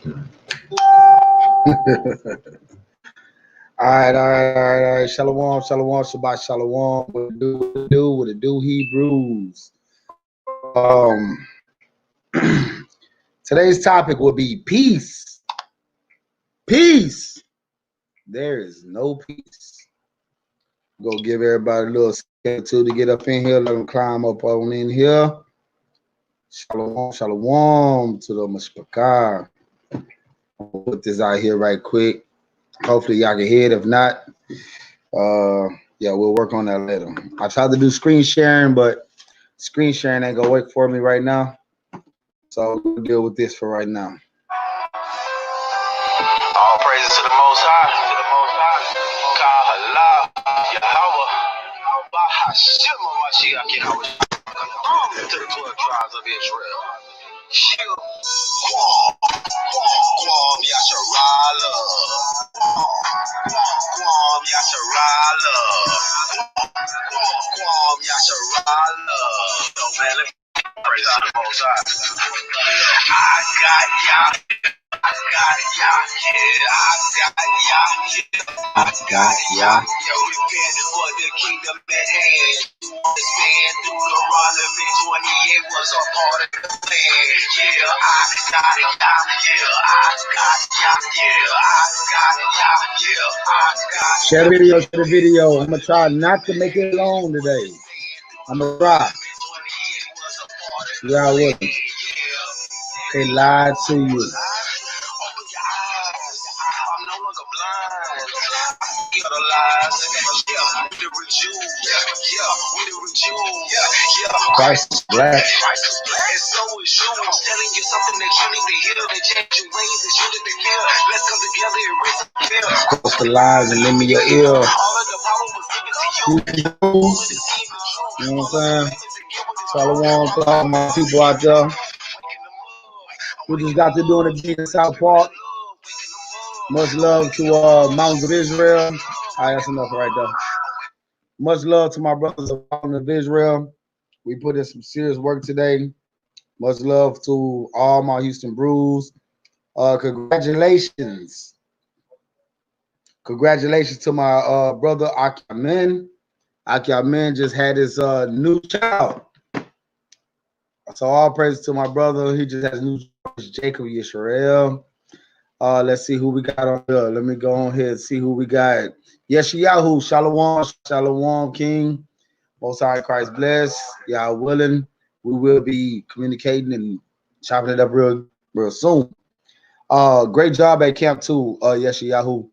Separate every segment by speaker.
Speaker 1: All right. Shalom, shalom, Shabbat shalom. What it do, what it do, what it do, Hebrews. Um, today's topic will be peace. Peace. There is no peace. Go give everybody a little second or two to get up in here. Let them climb up on in here. Shalom, shalom to the Mashpakar. I'll put this out here right quick. Hopefully y'all can hear it. If not, yeah, we'll work on that later. I tried to do screen sharing, but screen sharing ain't gonna work for me right now. So we'll deal with this for right now.
Speaker 2: All praises to the Most High, to the Most High. Kahala, Yahweh, Bahashim, Mashiach, Yahweh. To the 12 tribes of Israel. Shil, Quam, Yasharala. Quam, Yasharala. Quam, Yasharala. Yo, man, let me praise to the Most High. I got Yah. I got Yah, yeah, I got Yah. Yo, repent for the kingdom at hand. Understand Deuteronomy 28 was a part of the plan. Yeah, I got Yah, yeah, I got Yah, yeah, I got Yah, yeah, I got Yah.
Speaker 1: Share the video. I'm gonna try not to make it long today. I'm gonna try. Yeah, I will. They lied to you. Christ is black.
Speaker 2: And so is you. I'm telling you something that you need to hear. That change your ways that you need to hear. Let's come together and raise up fear.
Speaker 1: Close the lies and lend me your ear.
Speaker 2: All of the power was given to you.
Speaker 1: You know what I'm saying? Shalom to all my people out there. We just got to doing it big in South Park. Much love to Mountains of Israel. All right, that's enough right there. Much love to my brothers of Mountains of Israel. We put in some serious work today. Much love to all my Houston Brews. Congratulations. Congratulations to my brother Akiamen. Akiamen just had his new child. So all praise to my brother. He just has a new child, Jacob Yisrael. Let's see who we got on here. Let me go on here and see who we got. Yeshayahu, Shalom, Shalom, King. Most High Christ bless. Y'all willing. We will be communicating and chopping it up real soon. Great job at Camp 2, Yeshayahu.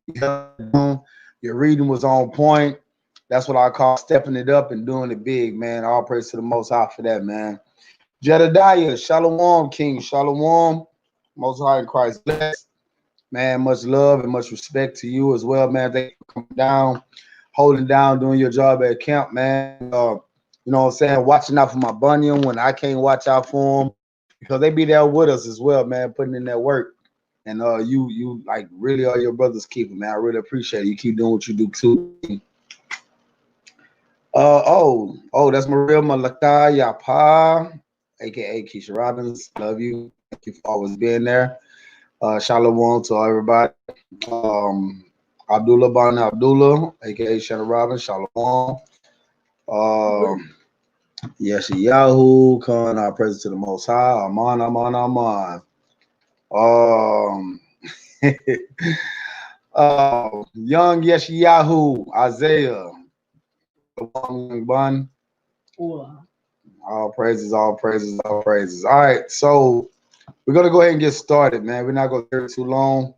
Speaker 1: Your reading was on point. That's what I call stepping it up and doing it big, man. All praise to the Most High for that, man. Jedediah, Shalom, King, Shalom. Most High in Christ bless. Man, much love and much respect to you as well, man. Thank you for coming down, holding down, doing your job at camp, man. You know what I'm saying? Watching out for my bunion when I can't watch out for them because they be there with us as well, man, putting in that work. And you like really are your brother's keeper, man. I really appreciate it. You keep doing what you do too. That's Maria Malaka Yapa, aka Keisha Robbins. Love you. Thank you for always being there. Shalom to everybody. Abdullah Ban Abdullah, aka Shannon Robbins. Shalom. Yes, Yahoo, calling our presence to the Most High. Aman. Young Yeshayahu, Isaiah, Young Bun. All praises. All right, so we're gonna go ahead and get started, man. We're not gonna stay too long.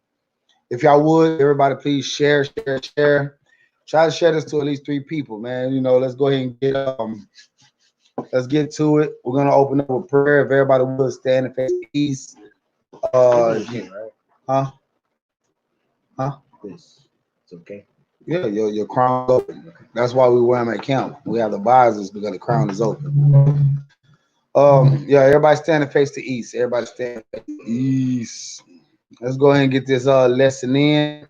Speaker 1: If y'all would, everybody, please share. Try to share this to at least 3 people, man. You know, let's go ahead and let's get to it. We're gonna open up with prayer. If everybody would stand and face the east. Huh?
Speaker 3: This. It's okay.
Speaker 1: Yeah, your crown's open. That's why we wear them at camp. We have the visors because the crown is open. Yeah, everybody stand and face the east. Everybody stand face the east. Let's go ahead and get this lesson in.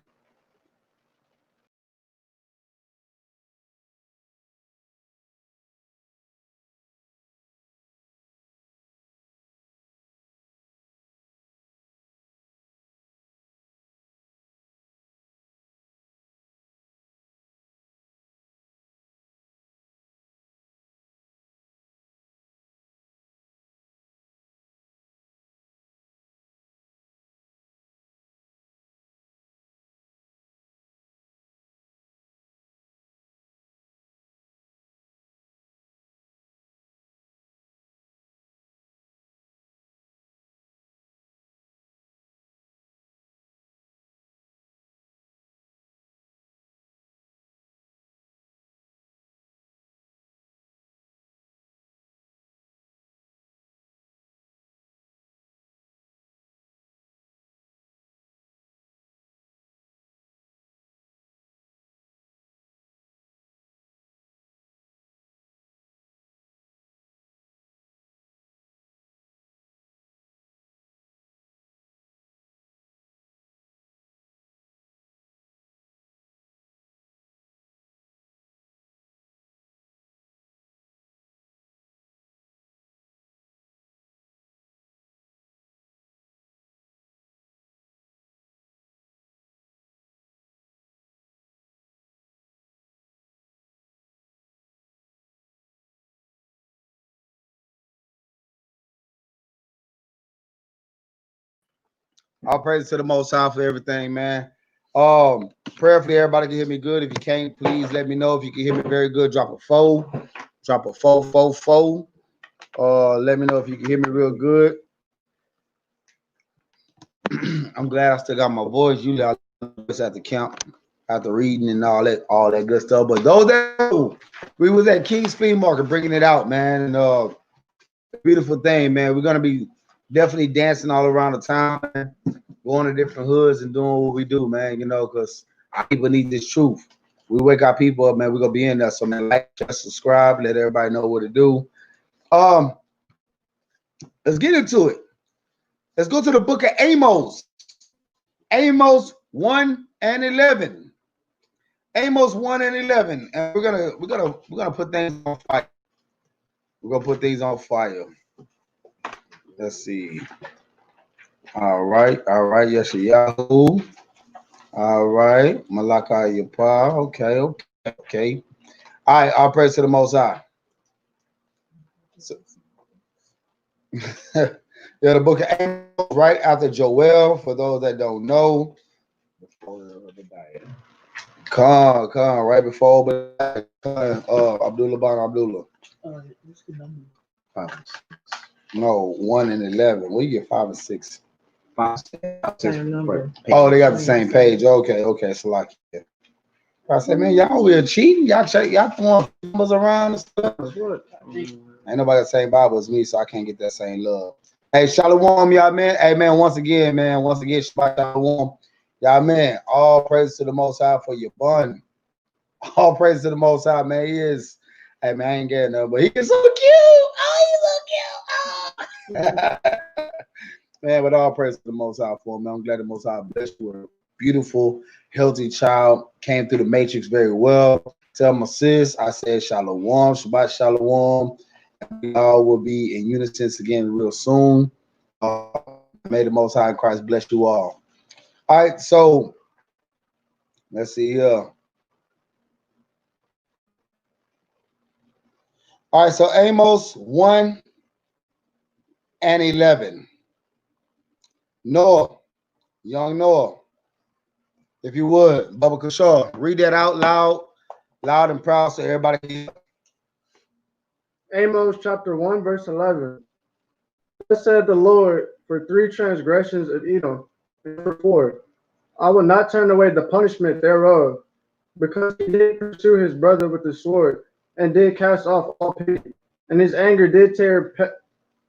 Speaker 1: All praise to the Most High for everything, man. Prayerfully, everybody can hear me good. If you can't, please let me know. If you can hear me very good, drop a 4. Drop a 4. Let me know if you can hear me real good. I'm glad I still got my voice. Usually I was at the camp after reading and all that good stuff. But those that know, we was at King's Flea Market bringing it out, man. And beautiful thing, man. We're gonna be definitely dancing all around the town, man. Going to different hoods and doing what we do, man. You know, because our people need this truth. We wake our people up, man. We're gonna be in there. So man, like, just subscribe, let everybody know what to do. Let's get into it. Let's go to the book of Amos. Amos 1 and 11. Amos 1 and 11. And we're gonna put things on fire. We're gonna put things on fire. Let's see. All right. Yeshayahu. All right. Malaka Yapa. Okay. All right. All praise to the Most High. So, yeah, the book of Amos, right after Joel. For those that don't know, come right before Abdullah Ban Abdullah. No, 1 and 11. Where you get 5 and 6?
Speaker 3: 5, 6.
Speaker 1: Oh, they got the same page. Okay. So like, I said, man, y'all here cheating. Y'all throwing numbers around and stuff. Ain't nobody the same Bible as me, so I can't get that same love. Hey, Shalom, y'all, man. Hey, man, once again, Shabbat Shalom. Y'all, man, all praise to the Most High for your bun. All praise to the Most High, man. He is, hey, man, I ain't getting no, but he is so cute. Oh, he's so cute. Man, but all praise to the Most High for him, man. I'm glad the Most High blessed you with a beautiful, healthy child. Came through the matrix very well. Tell my sis, I said Shalom, Shabbat Shalom. We all will be in unison again real soon. May the Most High in Christ bless you all. All right, so let's see here. All right, so Amos 1 and 11. Noah, young Noah, if you would, Baba Kishore, read that out loud and proud so everybody can hear.
Speaker 3: Amos chapter 1, verse 11. Thus said the Lord, for 3 transgressions of Edom, and for 4, I will not turn away the punishment thereof, because he did pursue his brother with the sword, and did cast off all pity, and his anger did tear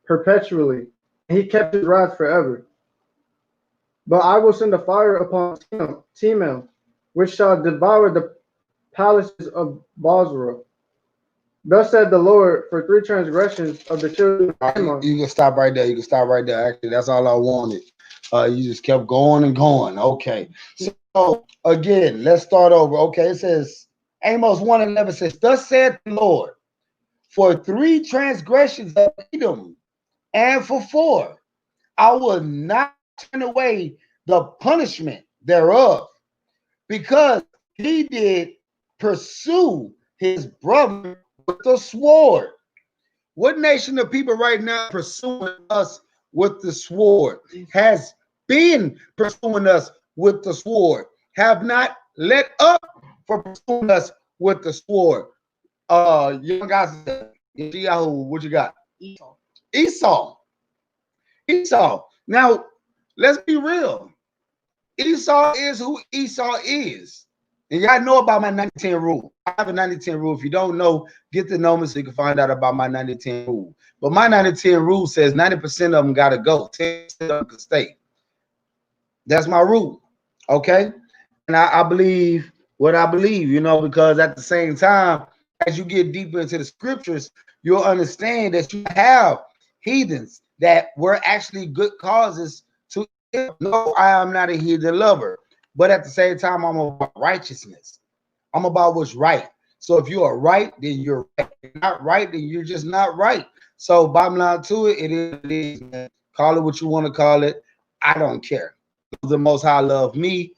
Speaker 3: perpetually, and he kept his wrath forever. But I will send a fire upon Timel, which shall devour the palaces of Bozrah. Thus said the Lord, for 3 transgressions of the children of Ammon.
Speaker 1: You can stop right there. Actually, that's all I wanted. You just kept going and going. Okay. So again, let's start over. Okay, it says Amos 1 and 11 says, thus said the Lord, for 3 transgressions of Edom, and for 4, I will not turn away the punishment thereof, because he did pursue his brother with the sword. What nation of people right now pursuing us with the sword? Has been pursuing us with the sword. Have not let up for pursuing us with the sword. Young guys, what you got? Esau. Now, let's be real. Esau is who Esau is. And y'all know about my 90-10 rule. I have a 90-10 rule. If you don't know, get to know me so you can find out about my 90-10 rule. But my 90-10 rule says 90% of them got to go. 10% of them can stay. That's my rule. Okay? And I believe what I believe, you know, because at the same time, as you get deeper into the scriptures, you'll understand that you have heathens that were actually good causes to. No, I am not a heathen lover. But at the same time, I'm about righteousness. I'm about what's right. So if you are right, then you're right. If you're not right, then you're just not right. So bottom line to it, it is, man. Call it what you want to call it. I don't care. The Most High love me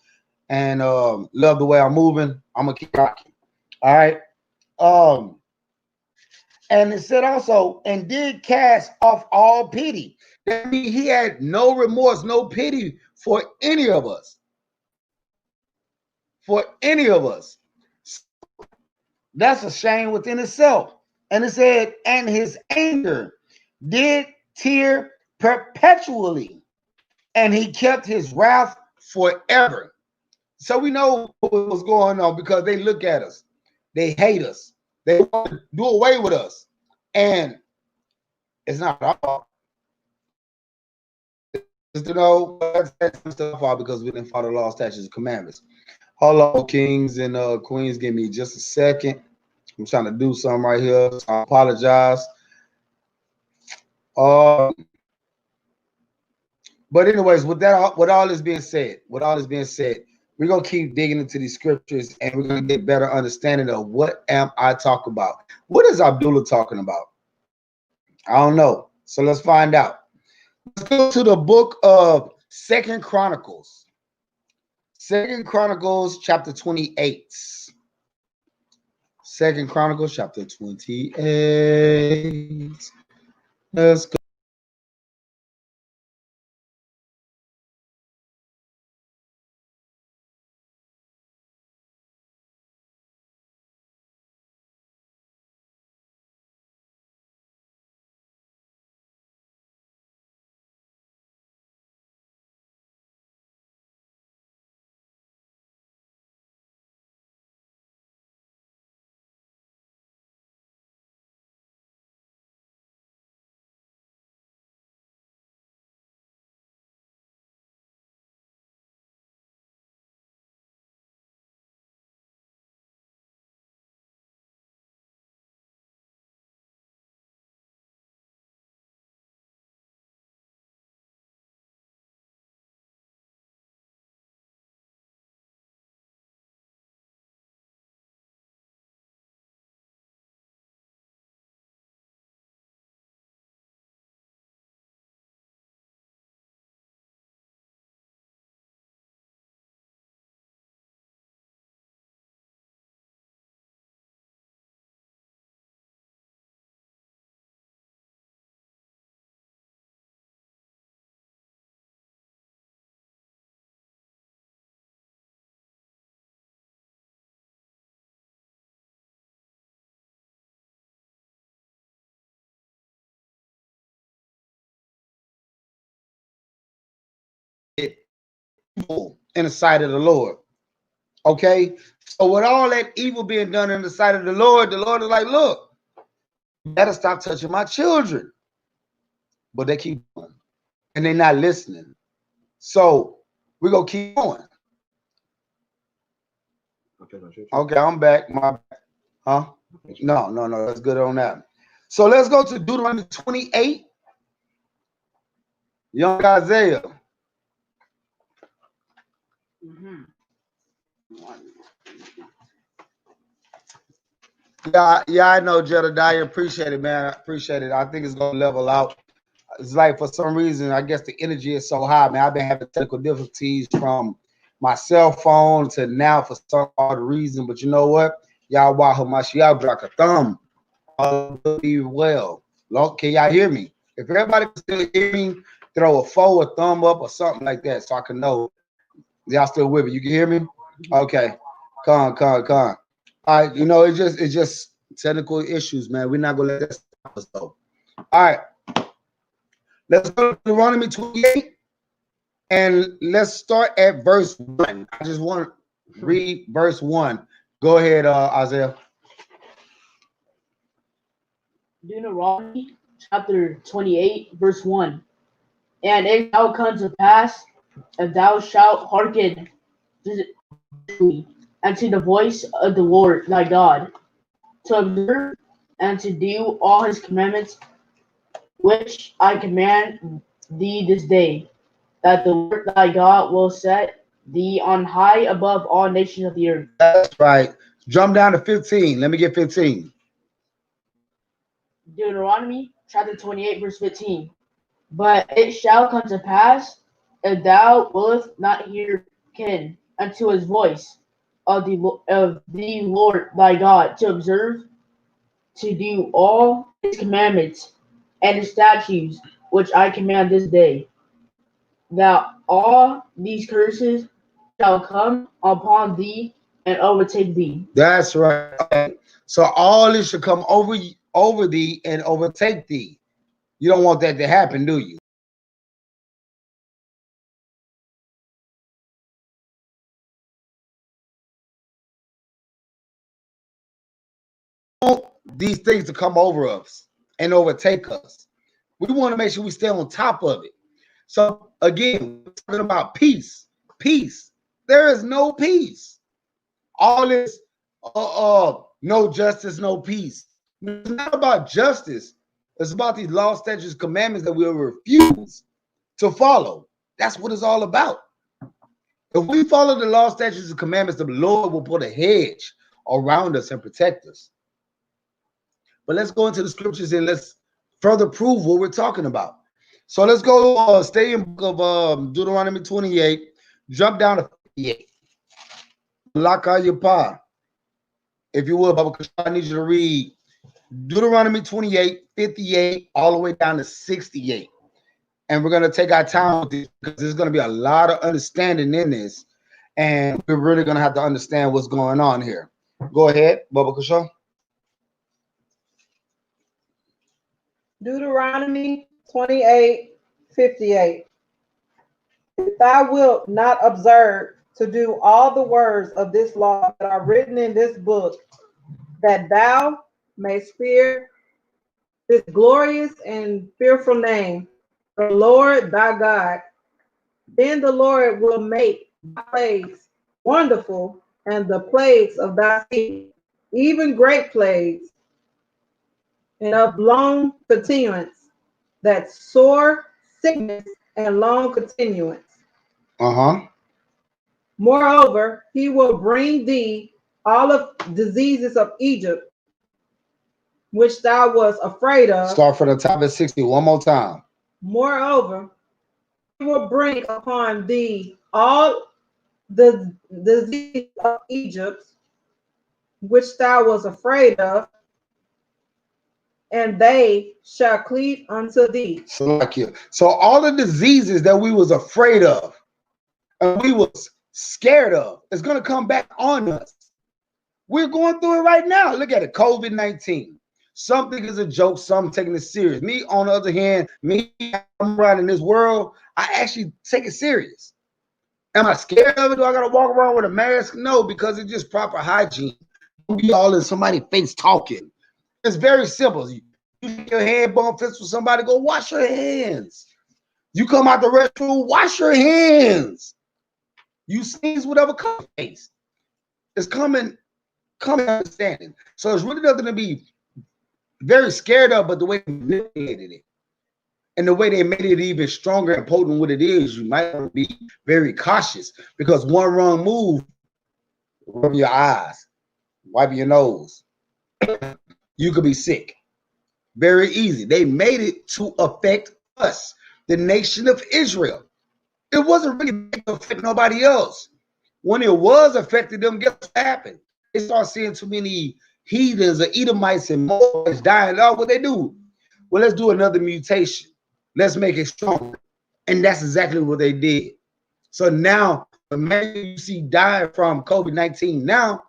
Speaker 1: and love the way I'm moving. I'm going to keep rocking. All right. And it said also, and did cast off all pity. That means he had no remorse, no pity for any of us. For any of us. That's a shame within itself. And it said, and his anger did tear perpetually, and he kept his wrath forever. So we know what was going on because they look at us. They hate us. They want to do away with us. And it's not our fault. You know, that's stuff off because we didn't follow the law, statutes, and commandments. Hello, kings and queens. Give me just a second. I'm trying to do something right here. So I apologize. But anyways, with all this being said, we're gonna keep digging into these scriptures and we're gonna get better understanding of what am I talking about. What is Abdullah talking about? I don't know. So let's find out. Let's go to the book of Second Chronicles. Second Chronicles chapter 28. Second Chronicles chapter 28. Let's go. In the sight of the Lord. Okay, so with all that evil being done in the sight of the Lord is like, look, you better stop touching my children. But they keep going and they're not listening. So we're gonna keep going. Okay, I'm back. Huh? No, that's good on that. So let's go to Deuteronomy 28. Young Isaiah. Yeah, I know, Jedediah. Appreciate it, man. Appreciate it. I think it's gonna level out. It's like for some reason, I guess the energy is so high, man. I've been having technical difficulties from my cell phone to now for some odd reason. But you know what? Yahweh Hamashiach drop a thumb. All will be well. Can y'all hear me? If everybody can still hear me, throw a 4, a thumb up, or something like that, so I can know y'all still with me. You can hear me? Okay. Come on. All right, you know, it's just technical issues, man. We're not gonna let that stop us though. All right. Let's go to Deuteronomy 28 and let's start at verse 1. I just want to read verse 1. Go ahead, Isaiah.
Speaker 4: Deuteronomy chapter 28, verse 1. And it shall come to pass, if thou shalt hearken unto the voice of the Lord thy God, to observe and to do all his commandments, which I command thee this day, that the Lord thy God will set thee on high above all nations of the earth.
Speaker 1: That's right. Jump down to 15. Let me get 15.
Speaker 4: Deuteronomy chapter 28, verse 15. But it shall come to pass, if thou wilt not hearken unto his voice of the Lord thy God, to observe, to do all his commandments and his statutes which I command this day, that all these curses shall come upon thee and overtake thee.
Speaker 1: That's right. Okay. So all this should come over thee and overtake thee. You don't want that to happen, do you? These things to come over us and overtake us. We want to make sure we stay on top of it. So again, we're talking about peace. Peace. There is no peace. All this no justice, no peace. It's not about justice. It's about these laws, statutes, commandments that we'll refuse to follow. That's what it's all about. If we follow the law, statutes, and commandments, the Lord will put a hedge around us and protect us. But let's go into the scriptures and let's further prove what we're talking about. So let's go stay in book of Deuteronomy 28, jump down to 58. Lakayapa. If you will, Baba, I need you to read Deuteronomy 28, 58, all the way down to 68. And we're going to take our time with this because there's going to be a lot of understanding in this. And we're really going to have to understand what's going on here. Go ahead, Baba Kusho.
Speaker 5: Deuteronomy 28:58. If thou wilt not observe to do all the words of this law that are written in this book, that thou mayst fear this glorious and fearful name, the Lord thy God, then the Lord will make thy plagues wonderful, and the plagues of thy seed, even great plagues, and of long continuance, that sore sickness and long continuance. Moreover, he will bring thee all of diseases of Egypt, which thou wast afraid of.
Speaker 1: Start from the top of 60 one more time.
Speaker 5: Moreover, he will bring upon thee all the disease of Egypt, which thou wast afraid of, and they shall cleave unto thee.
Speaker 1: So all the diseases that we was afraid of and we was scared of is going to come back on us. We're going through it right now. Look at it, COVID-19. Something is a joke, some taking it serious. Me, on the other hand, I'm around in this world, I actually take it serious. Am I scared of it? Do I got to walk around with a mask? No, because it's just proper hygiene. Don't be all in somebody's face talking. It's very simple. You get your hand bump fist with somebody, go wash your hands. You come out the restroom, wash your hands. You sneeze, whatever comes face. It's coming understanding. So it's really nothing to be very scared of, but the way they manipulated it and the way they made it even stronger and potent than what it is, you might be very cautious because one wrong move, rub your eyes, wipe your nose. You could be sick. Very easy. They made it to affect us, the nation of Israel. It wasn't really to affect nobody else. When it was affecting them, guess what happened? They start seeing too many heathens or Edomites and Moabites dying. Oh, what they do? Well, let's do another mutation. Let's make it stronger. And that's exactly what they did. So now the man you see dying from COVID-19 now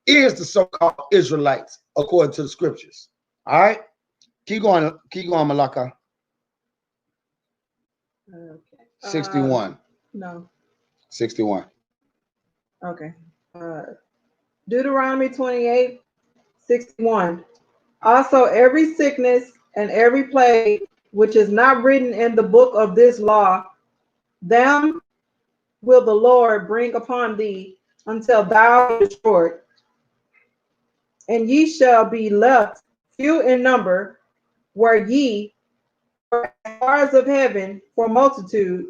Speaker 1: is the so-called Israelites, according to the scriptures. All right? Keep going, Malaka.
Speaker 5: Okay.
Speaker 1: 61.
Speaker 5: No.
Speaker 1: 61.
Speaker 5: Okay. Deuteronomy 28:61. Also, every sickness and every plague which is not written in the book of this law, them will the Lord bring upon thee until thou art destroyed. And ye shall be left few in number, where ye are as stars of heaven for multitude,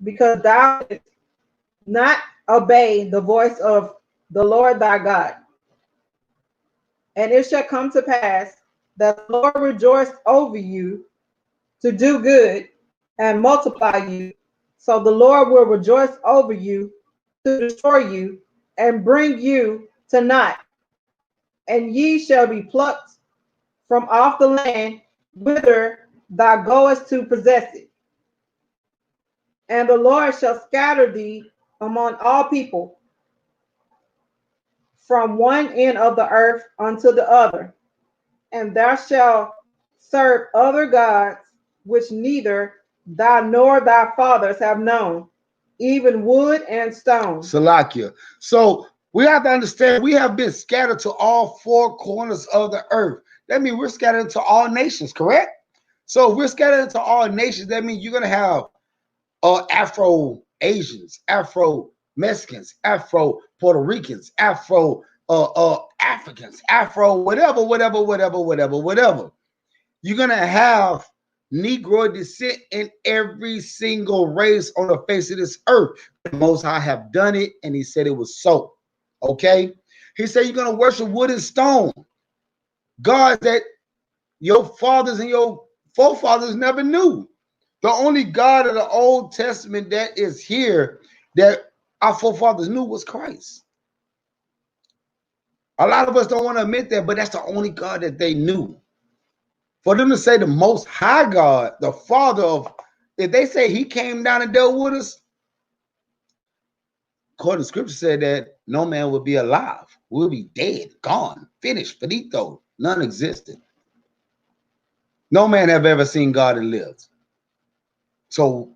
Speaker 5: because thou didst not obey the voice of the Lord thy God. And it shall come to pass that the Lord rejoiced over you to do good and multiply you. So the Lord will rejoice over you to destroy you and bring you to naught. And ye shall be plucked from off the land whither thou goest to possess it. And the Lord shall scatter thee among all people, from one end of the earth unto the other, and thou shalt serve other gods, which neither thou nor thy fathers have known, even wood and stone.
Speaker 1: Salakia. So we have to understand we have been scattered to all four corners of the earth. That means we're scattered into all nations, correct? So if we're scattered into all nations, that means you're gonna have Afro Asians, Afro Mexicans, Afro Puerto Ricans, Afro Africans, Afro whatever. You're gonna have Negro descent in every single race on the face of this earth. The Most High have done it, and He said it was so. Okay, He said you're gonna worship wood and stone, gods that your fathers and your forefathers never knew. The only God of the Old Testament that is here that our forefathers knew was Christ. A lot of us don't want to admit that, but that's the only God that they knew. For them to say the Most High God, the Father of, if they say He came down and dealt with us, according to Scripture said that no man would be alive. We'll be dead, gone, finished, finito, non-existent. No man have ever seen God and lived. So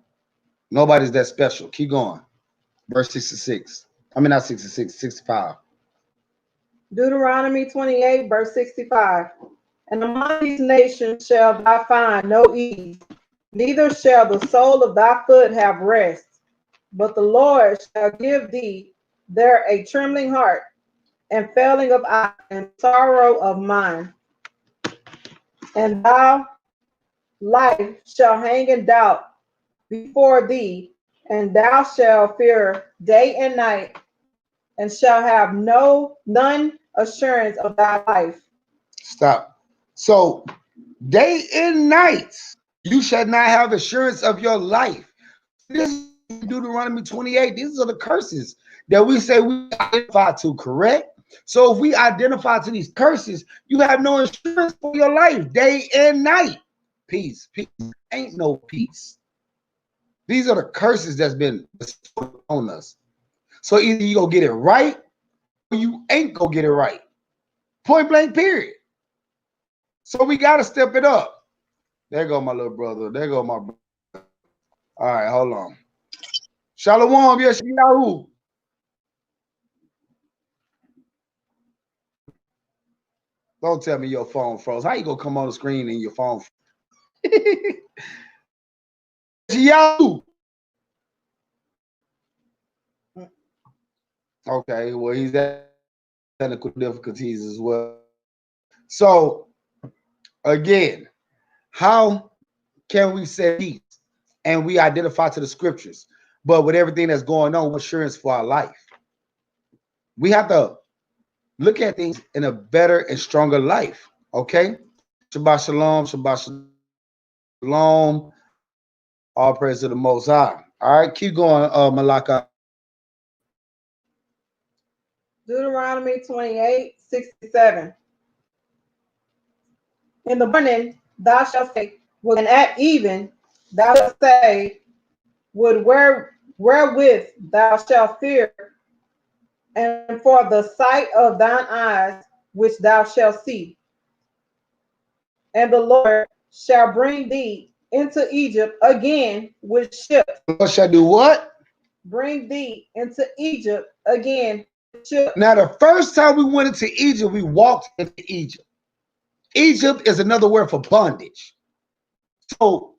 Speaker 1: nobody's that special. Keep going. Verse 66. I mean, not 66, 65.
Speaker 5: Deuteronomy 28, verse 65. And among these nations shall thou find no ease, neither shall the sole of thy foot have rest. But the Lord shall give thee there a trembling heart, and failing of eye, and sorrow of mind. And thou life shall hang in doubt before thee, and thou shalt fear day and night, and shall have none assurance of thy life.
Speaker 1: Stop. So day and night you shall not have assurance of your life. This is Deuteronomy 28. These are the curses that we say we identify to, correct? So if we identify to these curses, you have no insurance for your life day and night. Peace. Ain't no peace. These are the curses that's been bestowed on us. So either you go get it right or you ain't go get it right. Point blank, period. So we got to step it up. There go my little brother. There go my brother. All right, hold on. Shalom, yes, Yahoo. Don't tell me your phone froze. How you gonna come on the screen and your phone? Yahoo. Okay, well he's at technical difficulties as well. So again, how can we say peace and we identify to the scriptures, but with everything that's going on, what assurance for our life? We have to look at things in a better and stronger life. Okay. Shabbat shalom, Shabbat shalom. All praise to the Most High. All right, keep going, Malaka.
Speaker 5: Deuteronomy 28, 67. In the morning thou shalt say, and at even thou shalt say, wherewith thou shalt fear, and for the sight of thine eyes which thou shalt see. And the Lord shall bring thee into Egypt again with ships.
Speaker 1: The Lord shall do what?
Speaker 5: Bring thee into Egypt again with ships.
Speaker 1: Now, the first time we went into Egypt, we walked into Egypt. Egypt is another word for bondage. So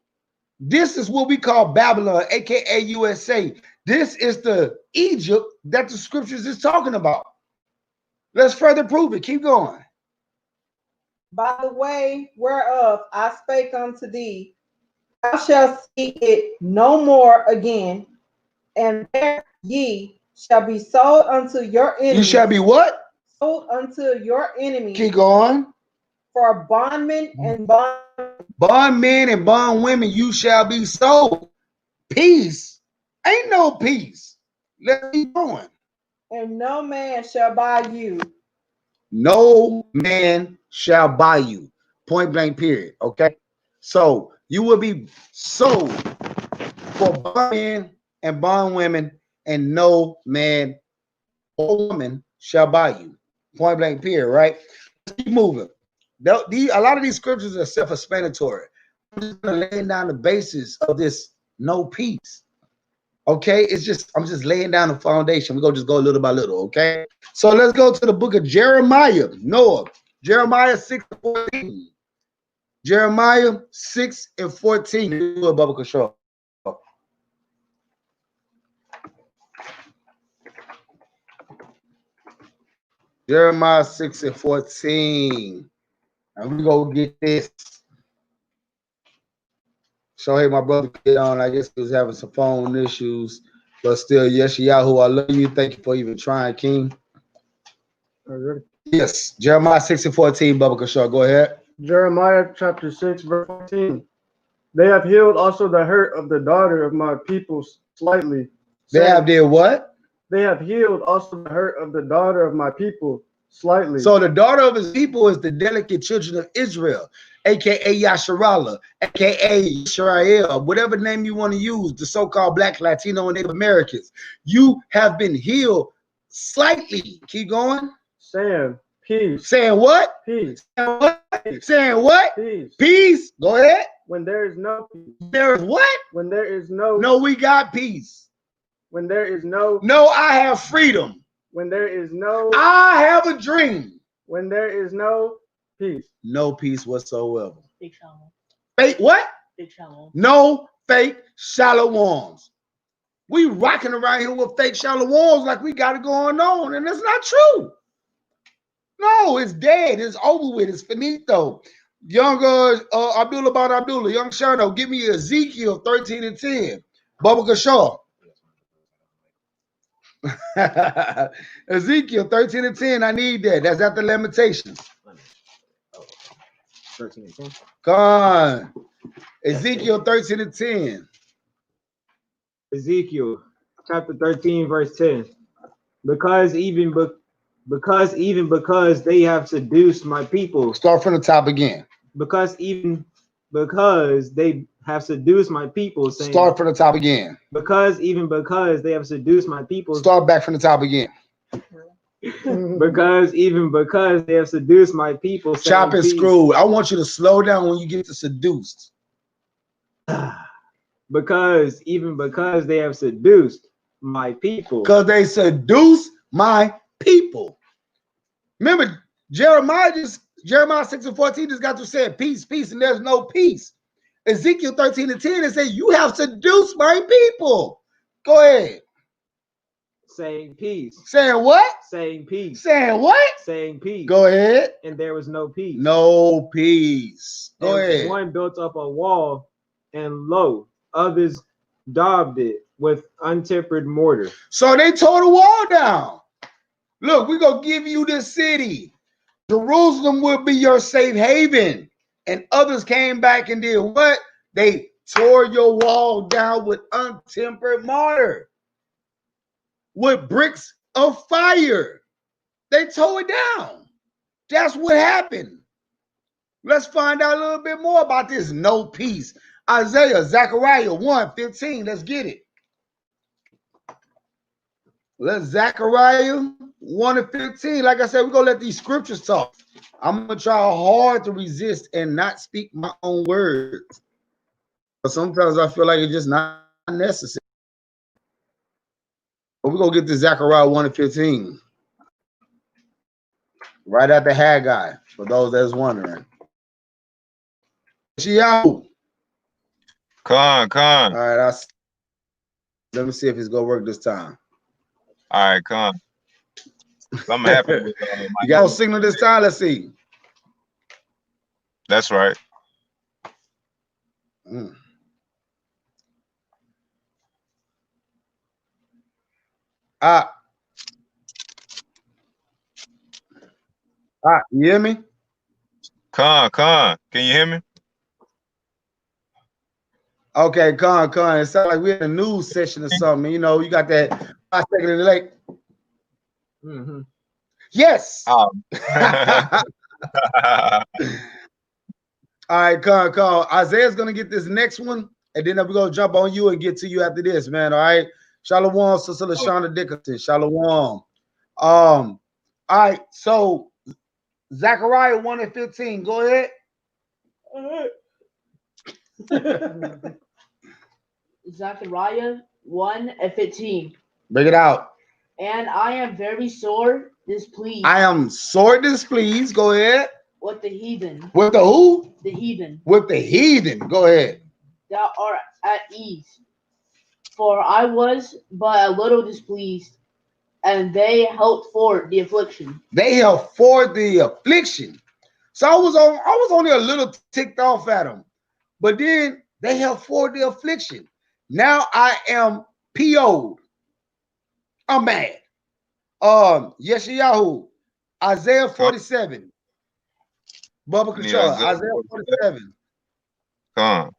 Speaker 1: this is what we call Babylon, aka USA. This is the Egypt that the scriptures is talking about. Let's further prove it. Keep going.
Speaker 5: By the way whereof I spake unto thee, thou shalt see it no more again, and there ye shall be sold unto your enemies.
Speaker 1: You shall be what?
Speaker 5: Sold unto your enemies.
Speaker 1: Keep going.
Speaker 5: For bondmen and
Speaker 1: bondmen and bondwomen, you shall be sold. Peace. Ain't no peace. Let's keep going.
Speaker 5: And no man shall buy you.
Speaker 1: No man shall buy you. Point blank, period. Okay. So you will be sold for bond men and bond women, and no man or woman shall buy you. Point blank period, right? Let's keep moving. A lot of these scriptures are self-explanatory. I'm just laying down the basis of this no peace. Okay, I'm just laying down the foundation. We're gonna just go little by little, okay? So let's go to the book of Jeremiah. Noah, Jeremiah 6:14. Jeremiah 6:14. Do a Bubba Control. Jeremiah 6:14. And we go get this. So hey, my brother get on. I guess he was having some phone issues, but still, yes, Yahoo, I love you. Thank you for even trying, King. Yes, Jeremiah 6:14. Bubba Control. Go ahead.
Speaker 3: Jeremiah chapter 6, verse 14. They have healed also the hurt of the daughter of my people slightly.
Speaker 1: They have did what?
Speaker 3: They have healed also the hurt of the daughter of my people slightly.
Speaker 1: So the daughter of his people is the delicate children of Israel, aka Yasharallah, aka Israel, whatever name you want to use, the so-called Black, Latino, and Native Americans. You have been healed slightly. Keep going.
Speaker 3: Saying peace.
Speaker 1: Saying what?
Speaker 3: Peace.
Speaker 1: Saying what? Saying what?
Speaker 3: Peace.
Speaker 1: Peace. Go ahead.
Speaker 3: When there is no peace.
Speaker 1: There is what?
Speaker 3: When there is no.
Speaker 1: No, we got peace.
Speaker 3: When there is no.
Speaker 1: No, I have freedom.
Speaker 3: When there is no.
Speaker 1: I have a dream.
Speaker 3: When there is no peace.
Speaker 1: No peace whatsoever.
Speaker 4: Fake shallow.
Speaker 1: Fake what?
Speaker 4: Fake shallow.
Speaker 1: No fake shallow ones. We rocking around here with fake shallow ones like we got it going on, and that's not true. No, it's dead. It's over with. It's finito. Younger Abdullah Ban Abdullah, young Sherno, give me Ezekiel 13:10. Bubba Kashaw. Ezekiel 13:10. I need that. That's at the Lamentations.
Speaker 6: 13:10.
Speaker 1: Come on. Ezekiel 13:10.
Speaker 6: Ezekiel chapter 13, verse 10. Because they have seduced my people.
Speaker 1: Start from the top again.
Speaker 6: Because they have seduced my people. Saying,
Speaker 1: Start from the top again.
Speaker 6: because they have seduced my people.
Speaker 1: Start back from the top again.
Speaker 6: because they have seduced my people.
Speaker 1: Chop and screw. I want you to slow down when you get to seduced.
Speaker 6: because they have seduced my people.
Speaker 1: Because they seduce my people. Remember, Jeremiah 6:14 just got to say peace, peace, and there's no peace. Ezekiel 13:10 it says, you have seduced my people. Go ahead.
Speaker 6: Saying peace.
Speaker 1: Saying what?
Speaker 6: Saying peace.
Speaker 1: Saying what?
Speaker 6: Saying peace.
Speaker 1: Go ahead.
Speaker 6: And there was no peace.
Speaker 1: No peace. Go
Speaker 6: and
Speaker 1: ahead.
Speaker 6: One built up a wall, and lo, others daubed it with untempered mortar.
Speaker 1: So they tore the wall down. Look, we're going to give you this city. Jerusalem will be your safe haven. And others came back and did what? They tore your wall down with untempered mortar, with bricks of fire. They tore it down. That's what happened. Let's find out a little bit more about this no peace. Zechariah 1:15. Let's get it. Let's Zechariah 1:15. Like I said, we're going to let these scriptures talk. I'm going to try hard to resist and not speak my own words. But sometimes I feel like it's just not necessary. But we're going to get to Zechariah 1:15. Right after Haggai, for those that's wondering. Yahoo.
Speaker 7: Con.
Speaker 1: All right, let me see if it's going to work this time.
Speaker 7: All right, con. I'm happy with
Speaker 1: you got no signal this time? Let's see.
Speaker 7: That's right.
Speaker 1: You hear me?
Speaker 7: Con. Can you hear me?
Speaker 1: Okay, Con. It sounds like we're in a news session or something. You know, you got that 5-second delay.
Speaker 6: Mm-hmm.
Speaker 1: Yes. All right, call. Isaiah's gonna get this next one, and then we're gonna jump on you and get to you after this, man. All right. Shalom, Sister LaShonda Dickinson. Shalom. All right, so Zechariah 1:15. Go ahead.
Speaker 4: Zechariah 1:15.
Speaker 1: Bring it out.
Speaker 4: And I am very sore displeased
Speaker 1: I am sore displeased. Go ahead.
Speaker 4: with the heathen.
Speaker 1: With the who?
Speaker 4: The heathen.
Speaker 1: With the heathen. Go ahead.
Speaker 4: That are at ease. For I was but a little displeased, and they held for the affliction.
Speaker 1: They held for the affliction. So I was only a little ticked off at them. But then they held for the affliction. Now I am PO'd. I'm mad. Yeshayahu, Isaiah 47. Bubba
Speaker 7: Need
Speaker 1: Control,
Speaker 7: Isaiah
Speaker 1: Isaiah 47.
Speaker 7: Con.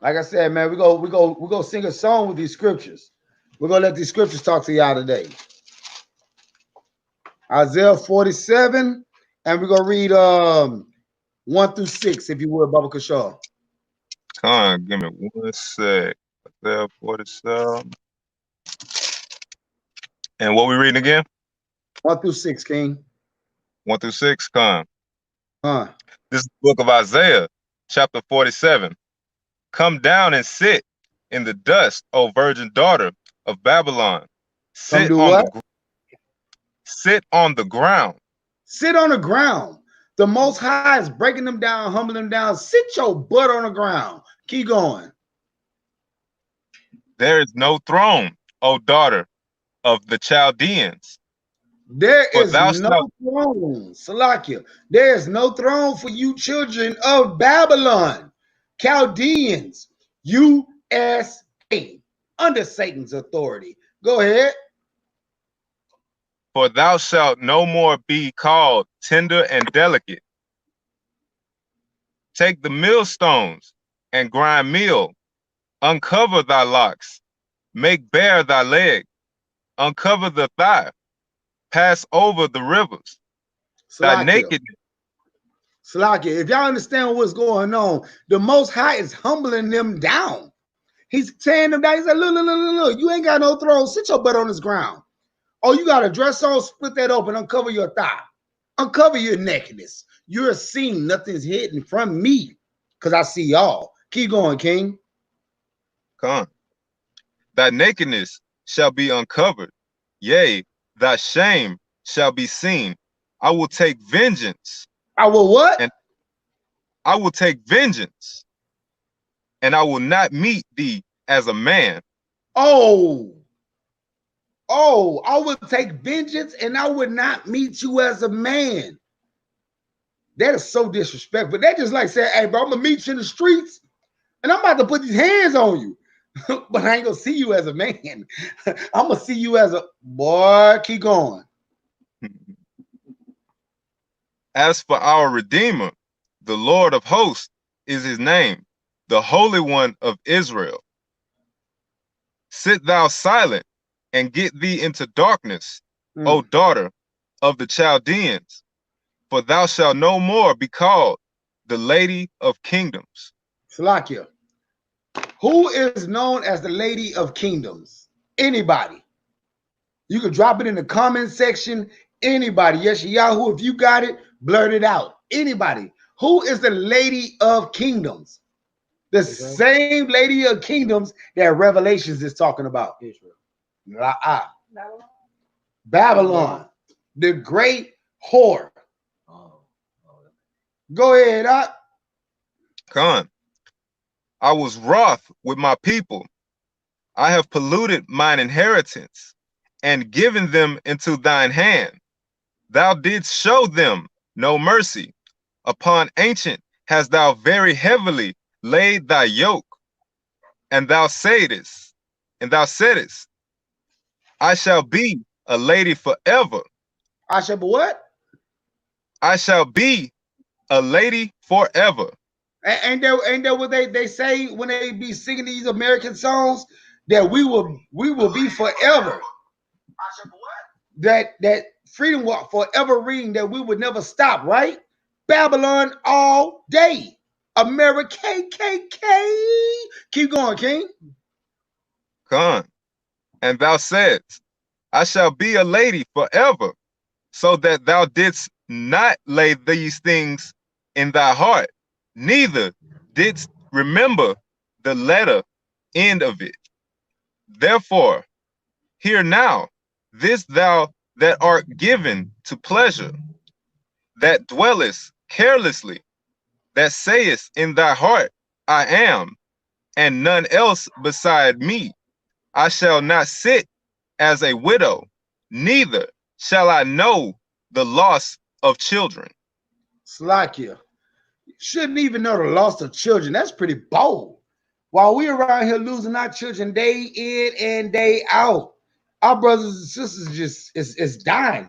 Speaker 1: Like I said, man, we go sing a song with these scriptures. We're gonna let these scriptures talk to y'all today. Isaiah 47, and we're gonna read 1 through 6, if you would, Bubba Control.
Speaker 7: Con, give me 1 sec. Isaiah 47. And what we reading again?
Speaker 1: 1 through 6, King.
Speaker 7: 1 through 6. Con.
Speaker 1: Huh.
Speaker 7: This is the book of Isaiah, chapter 47. Come down and sit in the dust, O virgin daughter of Babylon. Sit
Speaker 1: do
Speaker 7: on
Speaker 1: what?
Speaker 7: sit on the ground.
Speaker 1: Sit on the ground. The Most High is breaking them down, humbling them down. Sit your butt on the ground. Keep going.
Speaker 7: There is no throne, O daughter of the Chaldeans.
Speaker 1: There
Speaker 7: For
Speaker 1: is
Speaker 7: thou
Speaker 1: no
Speaker 7: shalt-
Speaker 1: throne, Salakia. There is no throne for you children of Babylon, Chaldeans, USA, under Satan's authority. Go ahead.
Speaker 7: For thou shalt no more be called tender and delicate. Take the millstones and grind meal. Uncover thy locks. Make bare thy leg. Uncover the thigh. Pass over the rivers. Thy
Speaker 1: Salakia.
Speaker 7: nakedness.
Speaker 1: Salakia, if y'all understand what's going on, the Most High is humbling them down. He's tearing them down. He's like, look, you ain't got no throne. Sit your butt on this ground. Oh, you got a dress on, split that open, uncover your thigh. Uncover your nakedness. You're seen. Nothing's hidden from me because I see y'all. Keep going, King.
Speaker 7: Come. Thy nakedness shall be uncovered. Yea, thy shame shall be seen. I will take vengeance.
Speaker 1: I will what?
Speaker 7: And I will take vengeance. And I will not meet thee as a man.
Speaker 1: Oh, I would take vengeance and I would not meet you as a man. That is so disrespectful. That just like saying, hey, bro, I'm going to meet you in the streets and I'm about to put these hands on you. But I ain't going to see you as a man. I'm going to see you as a boy. Keep going.
Speaker 7: As for our Redeemer, the Lord of hosts is his name, the Holy One of Israel. Sit thou silent and get thee into darkness, O daughter of the Chaldeans, for thou shalt no more be called the Lady of Kingdoms.
Speaker 1: Salakia. Who is known as the Lady of Kingdoms? Anybody. You can drop it in the comment section. Anybody. Yes, Yahoo, if you got it, blurt it out. Anybody. Who is the Lady of Kingdoms? The same Lady of Kingdoms that Revelations is talking about.
Speaker 6: Israel.
Speaker 1: Babylon. The great whore. Go ahead,
Speaker 7: Come. I was wroth with my people. I have polluted mine inheritance and given them into thine hand. Thou didst show them no mercy. Upon ancient hast thou very heavily laid thy yoke. And thou saidest, I shall be a lady forever.
Speaker 1: I shall be what?
Speaker 7: I shall be a lady forever.
Speaker 1: And there what they say when they be singing these American songs that we will be forever. That freedom will forever ring, that we would never stop, right? Babylon all day. America KKK. Keep going, King.
Speaker 7: Con. And thou saidst, I shall be a lady forever, so that thou didst not lay these things in thy heart, neither didst remember the letter end of it. Therefore, hear now, this thou that art given to pleasure, that dwellest carelessly, that sayest in thy heart, I am, and none else beside me. I shall not sit as a widow, neither shall I know the loss of children.
Speaker 1: Slakia. Shouldn't even know the loss of children. That's pretty bold. While we're around here losing our children day in and day out, our brothers and sisters just is dying.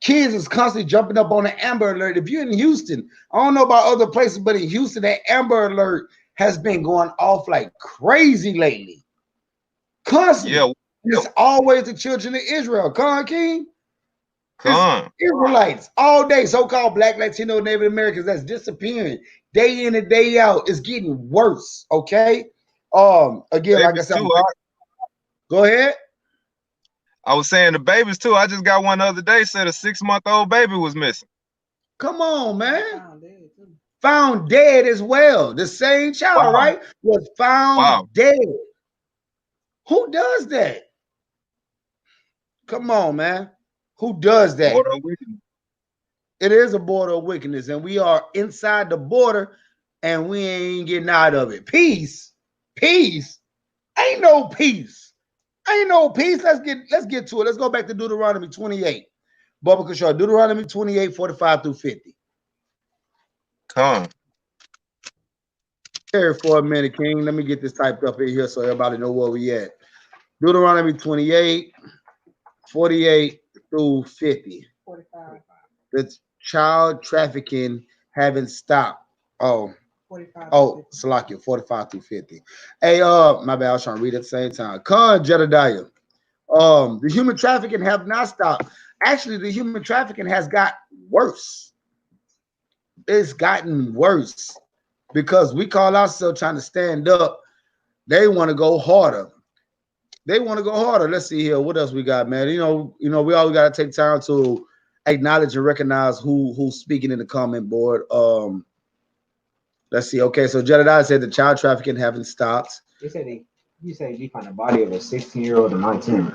Speaker 1: Kids is constantly jumping up on the Amber Alert. If you're in Houston, I don't know about other places, but in Houston, that Amber Alert has been going off like crazy lately. Constantly.
Speaker 7: Yeah.
Speaker 1: It's always the children of Israel. Con King?
Speaker 7: Con.
Speaker 1: Israelites all day, so-called Black, Latino, Native Americans that's disappearing day in and day out. It's getting worse. Okay. Again, like I said, go ahead.
Speaker 7: I was saying the babies too. I just got one the other day, said a 6-month-old baby was missing.
Speaker 1: Come on, man. Found dead as well. The same child, right? Was found dead. Who does that? Come on, man. Who does that?
Speaker 7: Border of wickedness.
Speaker 1: It is a border of wickedness, and we are inside the border, and we ain't getting out of it. Peace, peace, ain't no peace, ain't no peace. Let's get to it. Let's go back to Deuteronomy 28. Bubba Kishore, Deuteronomy 28, 45 through 50.
Speaker 7: Come.
Speaker 1: Here for a minute, King. Let me get this typed up in here so everybody know where we at. Deuteronomy 28, 48 through 50.
Speaker 5: 45.
Speaker 1: The child trafficking haven't stopped.
Speaker 5: 45.
Speaker 1: Salakia, 45 through 50. Hey, my bad, I was trying to read at the same time. Con Jedediah. The human trafficking have not stopped. Actually, the human trafficking has got worse. It's gotten worse because we call ourselves trying to stand up. They want to go harder. Let's see here. What else we got, man? You know, we always got to take time to acknowledge and recognize who's speaking in the comment board. Let's see. Okay, so Jedediah said the child trafficking haven't stopped.
Speaker 6: They said you said you found a body of a 16-year-old and 19.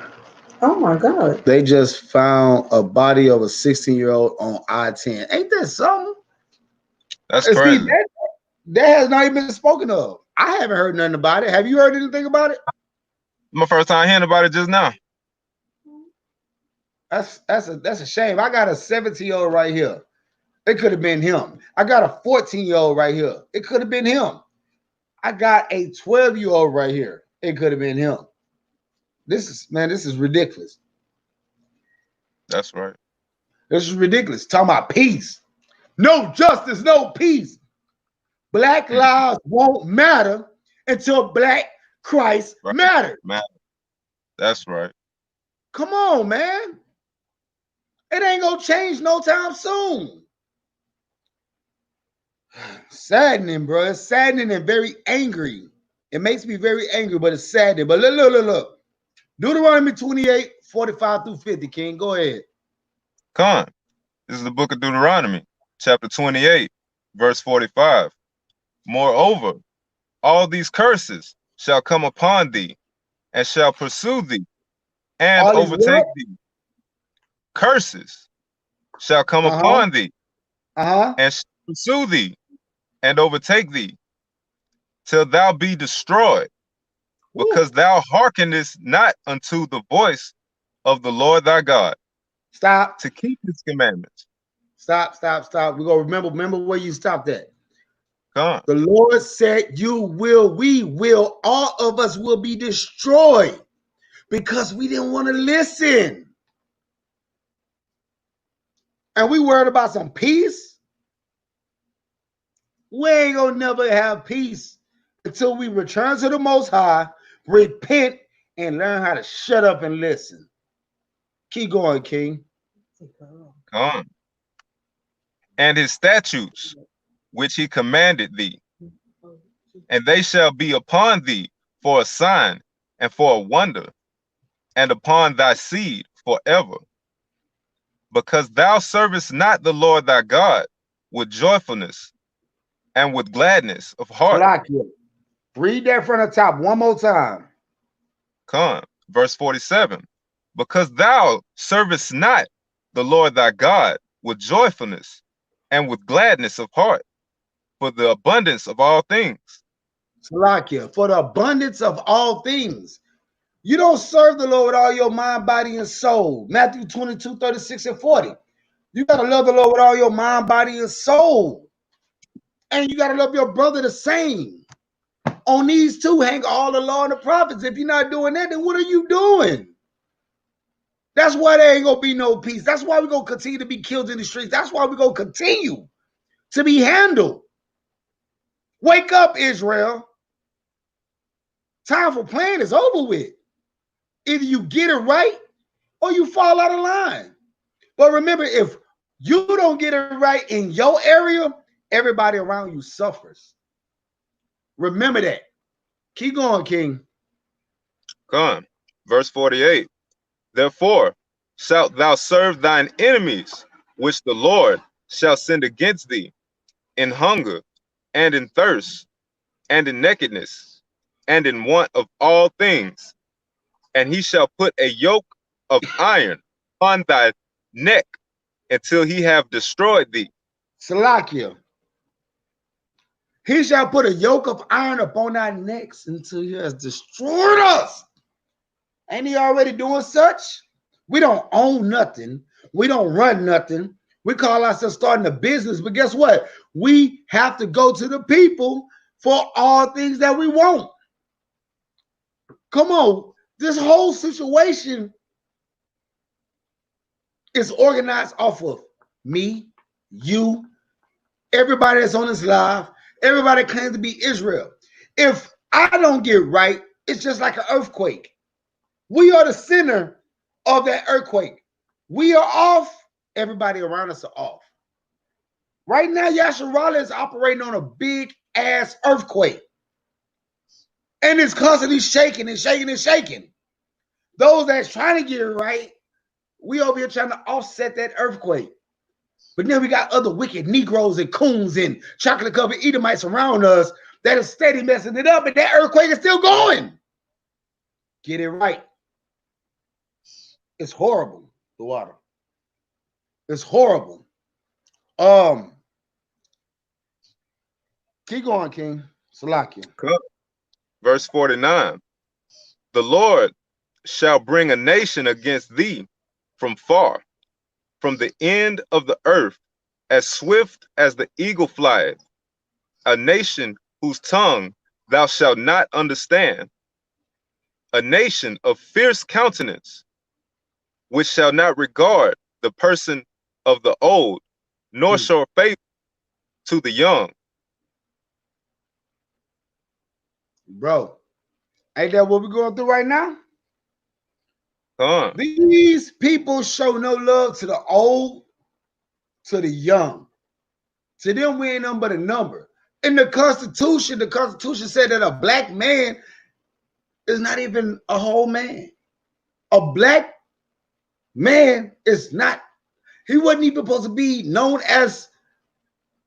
Speaker 5: Oh my God.
Speaker 1: They just found a body of a 16-year-old on I-10. Ain't that something?
Speaker 7: That's crazy.
Speaker 1: See, that has not even been spoken of. I haven't heard nothing about it. Have you heard anything about it?
Speaker 7: My first time hearing about it just now.
Speaker 1: That's a shame. I got a 17-year-old right here. It could have been him. I got a 14-year-old right here. It could have been him. I got a 12-year-old right here. It could have been him. This is ridiculous.
Speaker 7: That's right.
Speaker 1: This is ridiculous. Talking about peace. No justice, no peace. Black lives won't matter until Black Christ matters.
Speaker 7: That's right.
Speaker 1: Come on, man. It ain't gonna change no time soon. Saddening, bro. It's saddening and very angry. It makes me very angry, but it's saddening. But look. Deuteronomy 28, 45 through 50, King. Go ahead.
Speaker 7: Con. This is the book of Deuteronomy, chapter 28, verse 45. Moreover, all these curses shall come upon thee, and shall pursue thee, and overtake thee. Curses shall come upon thee, and shall pursue thee, and overtake thee, till thou be destroyed, because thou hearkenest not unto the voice of the Lord thy God.
Speaker 1: Stop.
Speaker 7: To keep his commandments.
Speaker 1: Stop. We're gonna remember where you stopped at.
Speaker 7: Come.
Speaker 1: The Lord said, we will, all of us will be destroyed because we didn't want to listen. And we worried about some peace. We ain't gonna never have peace until we return to the Most High, repent, and learn how to shut up and listen. Keep going, King.
Speaker 7: Come. and his statutes, which he commanded thee. And they shall be upon thee for a sign and for a wonder, and upon thy seed forever. Because thou servest not the Lord thy God with joyfulness and with gladness of heart.
Speaker 1: Salakia. Read that from the top one more time.
Speaker 7: Come, verse 47. Because thou servest not the Lord thy God with joyfulness and with gladness of heart, for the abundance of all things.
Speaker 1: Salakia, for the abundance of all things. You don't serve the Lord with all your mind, body, and soul. Matthew 22, 36, and 40. You got to love the Lord with all your mind, body, and soul. And you got to love your brother the same. On these two hang all the law and the prophets. If you're not doing that, then what are you doing? That's why there ain't going to be no peace. That's why we're going to continue to be killed in the streets. That's why we're going to continue to be handled. Wake up, Israel. Time for playing is over with. Either you get it right or you fall out of line. But remember, if you don't get it right in your area, everybody around you suffers. Remember that. Keep going, King.
Speaker 7: Come, verse 48. Therefore shalt thou serve thine enemies, which the Lord shall send against thee, in hunger, and in thirst, and in nakedness, and in want of all things. And he shall put a yoke of iron on thy neck until he have destroyed thee.
Speaker 1: Salakia. He shall put a yoke of iron upon our necks until he has destroyed us. Ain't he already doing such? We don't own nothing. We don't run nothing. We call ourselves starting a business, but guess what? We have to go to the people for all things that we want. Come on. This whole situation is organized off of me, you, everybody that's on this live, everybody claims to be Israel. If I don't get right, it's just like an earthquake. We are the center of that earthquake. We are off, everybody around us are off. Right now, Yasharallah is operating on a big ass earthquake. And it's constantly shaking and shaking and shaking. Those that's trying to get it right, we over here trying to offset that earthquake. But then we got other wicked Negroes and coons and chocolate-covered Edomites around us that are steady messing it up, and that earthquake is still going. Get it right. It's horrible, the water. It's horrible. Keep going, King. Salakia.
Speaker 7: Verse 49. The Lord shall bring a nation against thee from far, from the end of the earth, as swift as the eagle flieth, a nation whose tongue thou shalt not understand, a nation of fierce countenance, which shall not regard the person of the old, nor show favor to the young.
Speaker 1: Bro, ain't that what we're going through right now?
Speaker 7: Come.
Speaker 1: These people show no love to the old, to the young. To them, we ain't nothing but a number. In the Constitution said that a black man is not even a whole man. A black man is not, he wasn't even supposed to be known as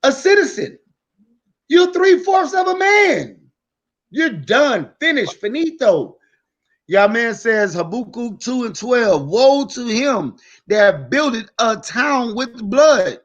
Speaker 1: a citizen. You're 3/4 of a man. You're done, finished, finito. Yah-man says, Habakkuk 2:12, woe to him that builded a town with blood.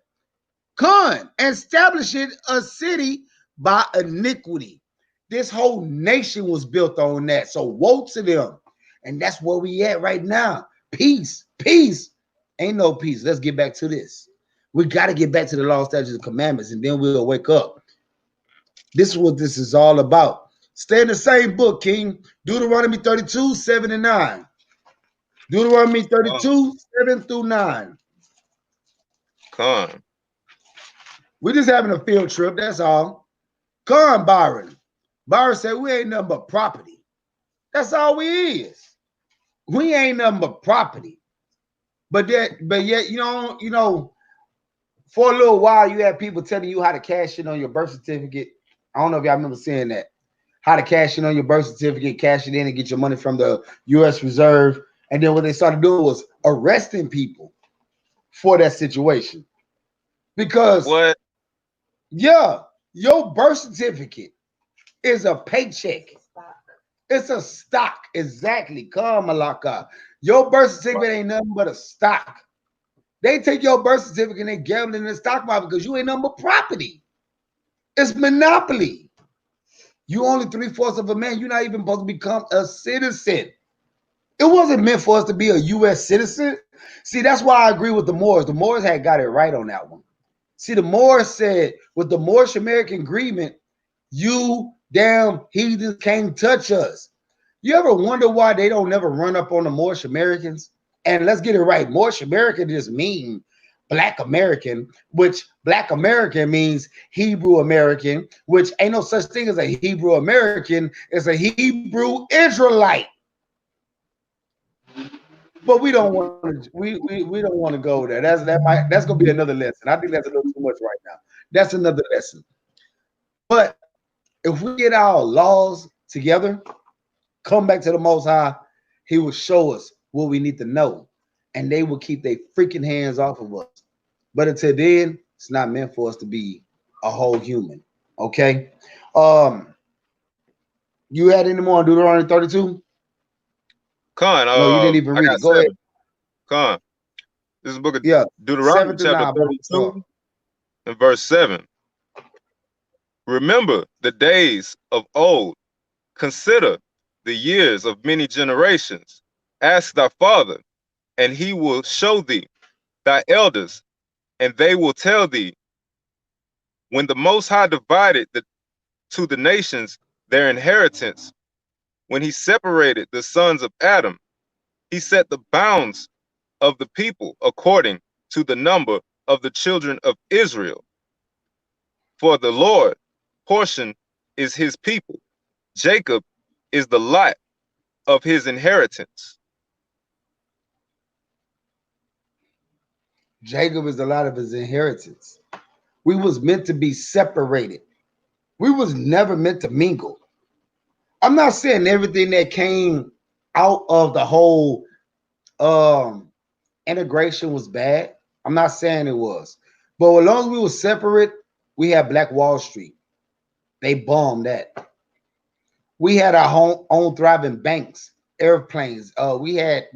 Speaker 1: Come, establish it a city by iniquity. This whole nation was built on that. So woe to them. And that's where we at right now. Peace, peace. Ain't no peace. Let's get back to this. We got to get back to the law, statutes, and commandments, and then we'll wake up. This is what this is all about. Stay in the same book, King. Deuteronomy 32, 7 and 9. Deuteronomy 32, 7 through 9.
Speaker 7: Come.
Speaker 1: We're just having a field trip, that's all. Come, Byron. Byron said we ain't nothing but property. That's all we is. We ain't nothing but property. But yet, you know, For a little while, you had people telling you how to cash in on your birth certificate. I don't know if y'all remember seeing that. How to cash in on your birth certificate, cash it in and get your money from the U.S. Reserve. And then what they started doing was arresting people for that situation. Because,
Speaker 7: What?
Speaker 1: yeah, your birth certificate is a paycheck. It's a stock. Exactly. Come, Malaka. Your birth certificate ain't nothing but a stock. They take your birth certificate and they gamble in the stock market because you ain't nothing but property. It's monopoly. You only 3/4 of a man. You're not even supposed to become a citizen. It wasn't meant for us to be a U.S. citizen. See, that's why I agree with the Moors. The Moors had got it right on that one. See, the Moors said with the Moorish-American agreement, you damn heathens can't touch us. You ever wonder why they don't never run up on the Moorish Americans? And let's get it right. Moorish American just mean Black American, which Black American means Hebrew American, which ain't no such thing as a Hebrew American. It's a Hebrew Israelite. But we don't want to. We don't want to go there. That's gonna be another lesson. I think that's a little too much right now. That's another lesson. But if we get our laws together, come back to the Most High, He will show us what we need to know, and they will keep their freaking hands off of us. But until then, it's not meant for us to be a whole human. Okay. You had any more on Deuteronomy 32?
Speaker 7: Con,
Speaker 1: No, you didn't even
Speaker 7: I
Speaker 1: read
Speaker 7: got
Speaker 1: it. Go
Speaker 7: 7.
Speaker 1: ahead.
Speaker 7: Con. This is the book of
Speaker 1: Yeah,
Speaker 7: Deuteronomy
Speaker 1: 7 to
Speaker 7: chapter
Speaker 1: 9, brother.
Speaker 7: 32 and verse 7. Remember the days of old. Consider the years of many generations. Ask thy father, and he will show thee, thy elders, and they will tell thee. When the Most High divided to the nations their inheritance, when he separated the sons of Adam, he set the bounds of the people according to the number of the children of Israel. For the Lord portion is his people. Jacob is the lot of his inheritance.
Speaker 1: Jacob is the lot of his inheritance. We was meant to be separated. We was never meant to mingle. I'm not saying everything that came out of the whole integration was bad. I'm not saying it was. But as long as we were separate, we had Black Wall Street. They bombed that. We had our own thriving banks, airplanes. We had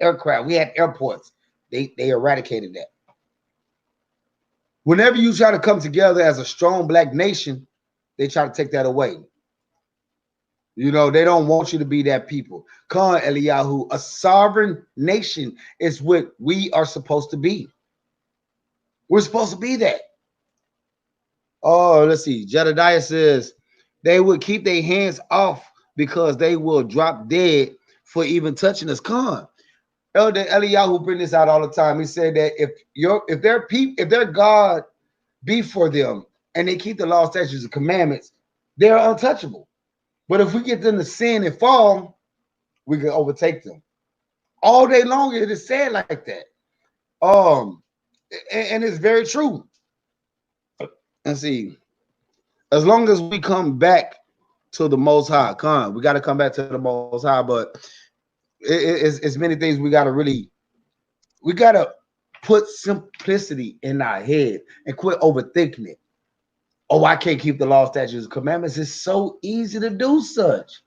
Speaker 1: aircraft. We had airports. They eradicated that. Whenever you try to come together as a strong Black nation, they try to take that away. You know, they don't want you to be that people. Khan Eliyahu, a sovereign nation is what we are supposed to be. We're supposed to be that. Oh, let's see. Jedediah says they would keep their hands off because they will drop dead for even touching us. Khan. Elder Eliyahu bring this out all the time. He said that if their God be for them and they keep the law, statutes, and commandments, they're untouchable. But if we get them to sin and fall, we can overtake them. All day long, it is said like that. And it's very true. And see, as long as we come back to the Most High, we got to come back to the Most High, but it's many things we got to put simplicity in our head and quit overthinking it. Oh, I can't keep the law, statutes, and commandments. It's so easy to do such.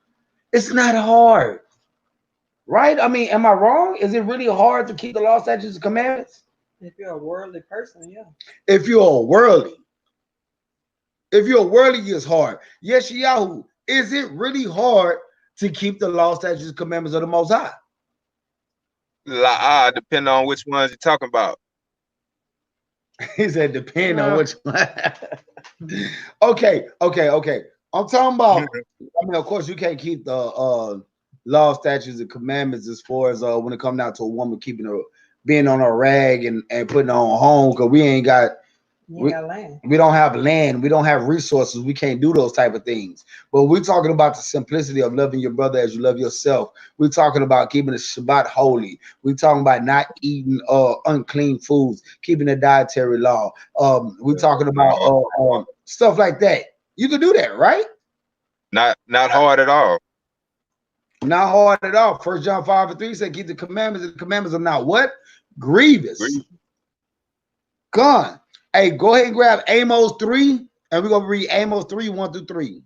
Speaker 1: It's not hard, right? I mean, am I wrong? Is it really hard to keep the law, statutes, and commandments?
Speaker 5: If you're a worldly person, yeah.
Speaker 1: If you're worldly, it's hard. Yes, Yahoo. Is it really hard to keep the law, statutes, and commandments of the Most High?
Speaker 7: Depending on which ones you're talking about.
Speaker 1: He said, depending on which one. Okay. I'm talking about, I mean, of course, you can't keep the law, statutes, and commandments as far as when it comes down to a woman being on a rag and putting her on home, because we ain't got
Speaker 5: You got land.
Speaker 1: We don't have land. We don't have resources. We can't do those type of things. But we're talking about the simplicity of loving your brother as you love yourself. We're talking about keeping the Shabbat holy. We're talking about not eating unclean foods, keeping the dietary law. We're talking about stuff like that. You can do that, right?
Speaker 7: Not hard at all.
Speaker 1: Not hard at all. 1 John 5:3 said, keep the commandments, and the commandments are not what? Grievous. Gone. Hey, go ahead and grab Amos 3, and we're going to read Amos 3, 1 through 3.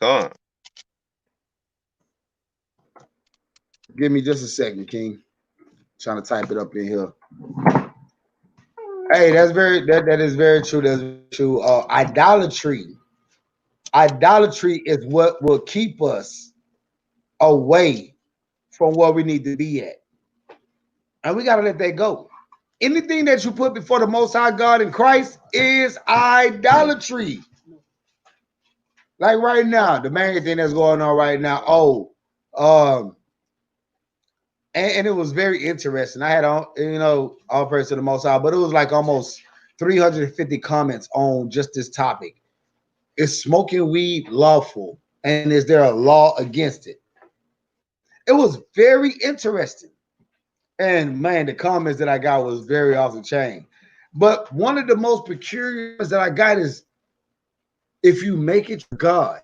Speaker 7: Gone.
Speaker 1: Give me just a second, King. Trying to type it up in here. Hey, that is very true. That's very true. Idolatry is what will keep us away from where we need to be at, and we got to let that go. Anything that you put before the Most High God in Christ is idolatry. Like right now, the main thing that's going on right now. And it was very interesting. I had all praise to the Most High, but it was like almost 350 comments on just this topic. Is smoking weed lawful? And is there a law against it? It was very interesting. And man, the comments that I got was very off the chain. But one of the most peculiar that I got is if you make it God.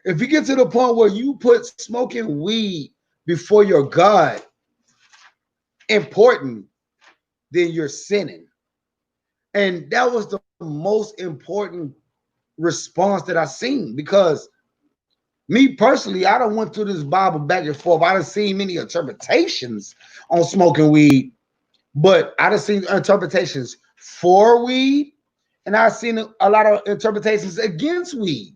Speaker 1: If you get to the point where you put smoking weed before your God important, then you're sinning. And that was the most important response that I seen, because me personally, I don't went through this Bible back and forth. I done seen many interpretations on smoking weed, but I done seen interpretations for weed, and I've seen a lot of interpretations against weed.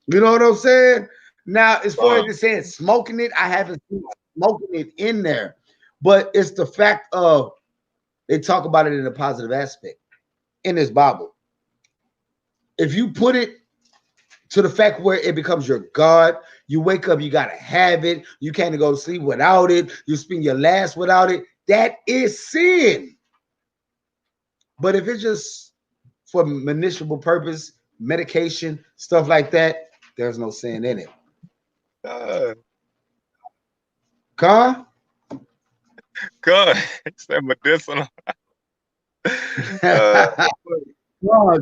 Speaker 1: You know what I'm saying? Now, as far as it saying smoking it, I haven't seen smoking it in there, but it's the fact of they talk about it in a positive aspect in this Bible. If you put it to the fact where it becomes your God, you wake up, you gotta have it. You can't go to sleep without it. You spend your last without it. That is sin. But if it's just for medicinal purpose, medication, stuff like that, there's no sin in it.
Speaker 7: God, it's that medicinal.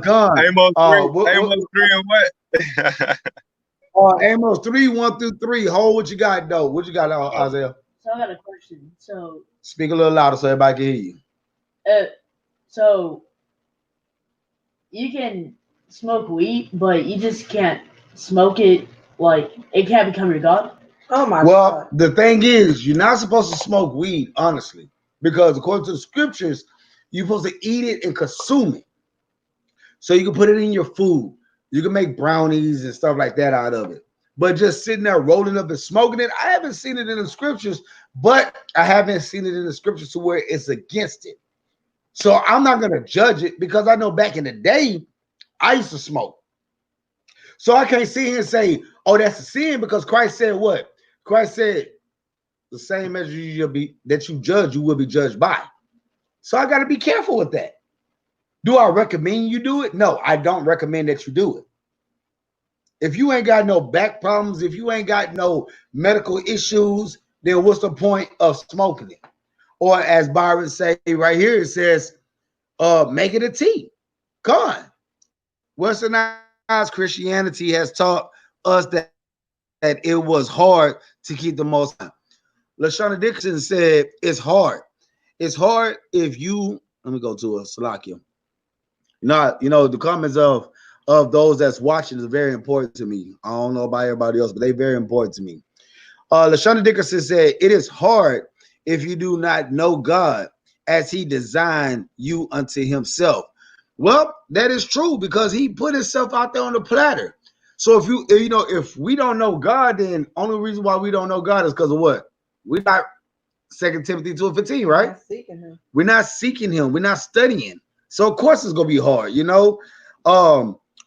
Speaker 1: God.
Speaker 7: Amos 3 and what?
Speaker 1: Amos 3, 1 through 3. Hold what you got, though. What you got, Isaiah?
Speaker 4: So I got a question. So
Speaker 1: speak a little louder so everybody can hear you.
Speaker 4: So you can smoke weed, but you just can't smoke it. Like, it can't become your God.
Speaker 5: Oh my
Speaker 1: God. The thing is, you're not supposed to smoke weed, honestly, because according to the scriptures, you're supposed to eat it and consume it. So you can put it in your food. You can make brownies and stuff like that out of it. But just sitting there rolling up and smoking it, I haven't seen it in the scriptures, but I haven't seen it in the scriptures to where it's against it. So I'm not going to judge it, because I know back in the day, I used to smoke. So I can't sit here and say, oh, that's a sin, because Christ said what? Christ said, the same measure that you judge, you will be judged by. So I got to be careful with that. Do I recommend you do it? No, I don't recommend that you do it. If you ain't got no back problems, if you ain't got no medical issues, then what's the point of smoking it? Or as Byron say right here, it says, make it a tea. Come on. Westernized Christianity has taught us that it was hard to keep the Most High. LaShawn Dixon said, it's hard. It's hard if you, let me go to a Salakia. The comments of those that's watching is very important to me. I don't know about everybody else, but they're very important to me. LaShawn Dickerson said, it is hard if you do not know God as he designed you unto himself. Well, that is true, because he put himself out there on the platter. So if we don't know God, then only reason why we don't know God is because of what? We're not 2 Timothy 2:15, right? We're not seeking him. We're not studying. So of course it's gonna be hard,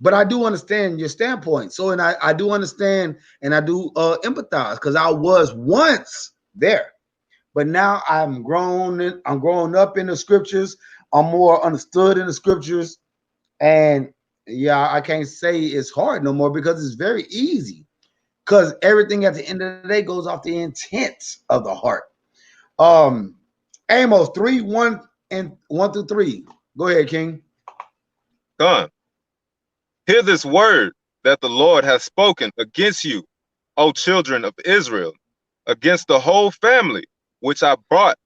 Speaker 1: but I do understand your standpoint. So, and I do understand, and I do empathize, because I was once there, but now I'm grown up in the scriptures. I'm more understood in the scriptures, And yeah, I can't say it's hard no more because it's very easy. Because everything at the end of the day goes off the intent of the heart. Amos 3:1-3. Go ahead, King.
Speaker 7: Come. Hear this word that the Lord has spoken against you, O children of Israel, against the whole family which I brought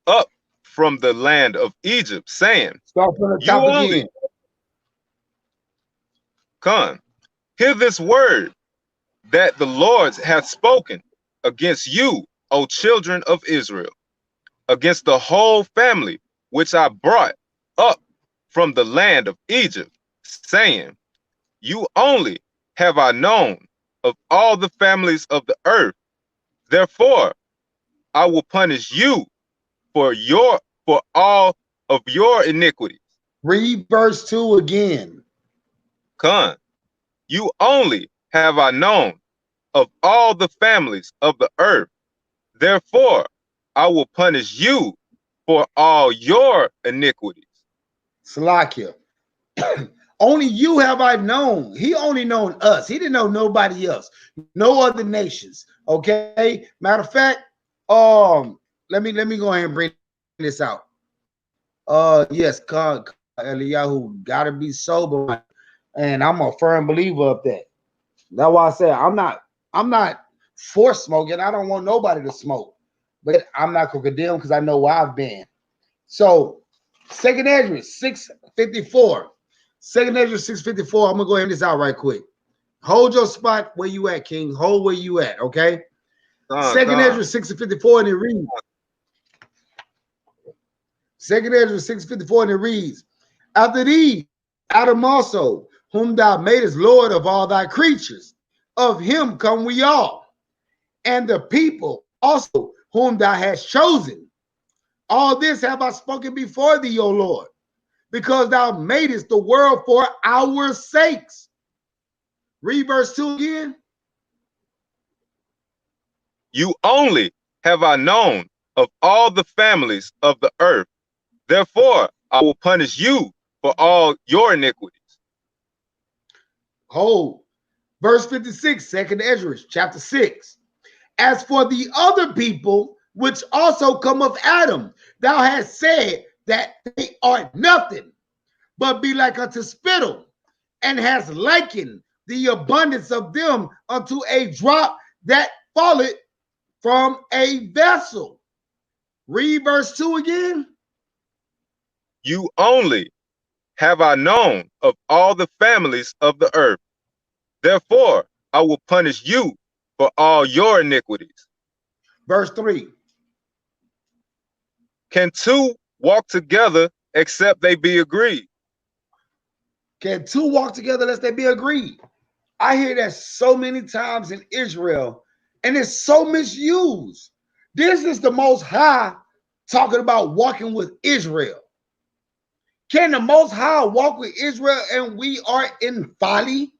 Speaker 7: up from the land of Egypt, saying,
Speaker 1: Start from the
Speaker 7: you
Speaker 1: top
Speaker 7: only
Speaker 1: again.
Speaker 7: come. Hear this word that the Lord hath spoken against you, O children of Israel, against the whole family which I brought up from the land of Egypt, saying, you only have I known of all the families of the earth. Therefore, I will punish you for all of your iniquities.
Speaker 1: Read verse 2 again.
Speaker 7: Come. You only have I known of all the families of the earth. Therefore, I will punish you for all your iniquities.
Speaker 1: Salakia. Only you have I known. He only known us. He didn't know nobody else. No other nations. Okay. Matter of fact, let me go ahead and bring this out. Yes, Eliyahu gotta be sober, and I'm a firm believer of that. That's why I said I'm not for smoking. I don't want nobody to smoke, but I'm not gonna condemn because I know where I've been. So, 2nd Ezra 6:54. 2nd Ezra 6:54. I'm gonna go ahead and this out right quick. Hold your spot where you at, King. Hold where you at, okay? 2nd Ezra 6:54, and it reads. 2nd Ezra 6:54, and it reads, after these, Adam also, whom thou madest Lord of all thy creatures, of him come we all, and the people also whom thou hast chosen. All this have I spoken before thee, O Lord, because thou madest the world for our sakes. Read verse 2 again.
Speaker 7: You only have I known of all the families of the earth. Therefore, I will punish you for all your iniquities.
Speaker 1: Hold. Verse 56, 2nd Ezra, chapter 6. As for the other people, which also come of Adam, thou hast said that they are nothing, but be like unto spittle, and hast likened the abundance of them unto a drop that falleth from a vessel. Read verse 2 again.
Speaker 7: You only have I known of all the families of the earth. Therefore, I will punish you for all your iniquities.
Speaker 1: Verse 3.
Speaker 7: Can two walk together except they be agreed?
Speaker 1: Can two walk together lest they be agreed? I hear that so many times in Israel, and it's so misused. This is the Most High talking about walking with Israel. Can the Most High walk with Israel and we are in folly?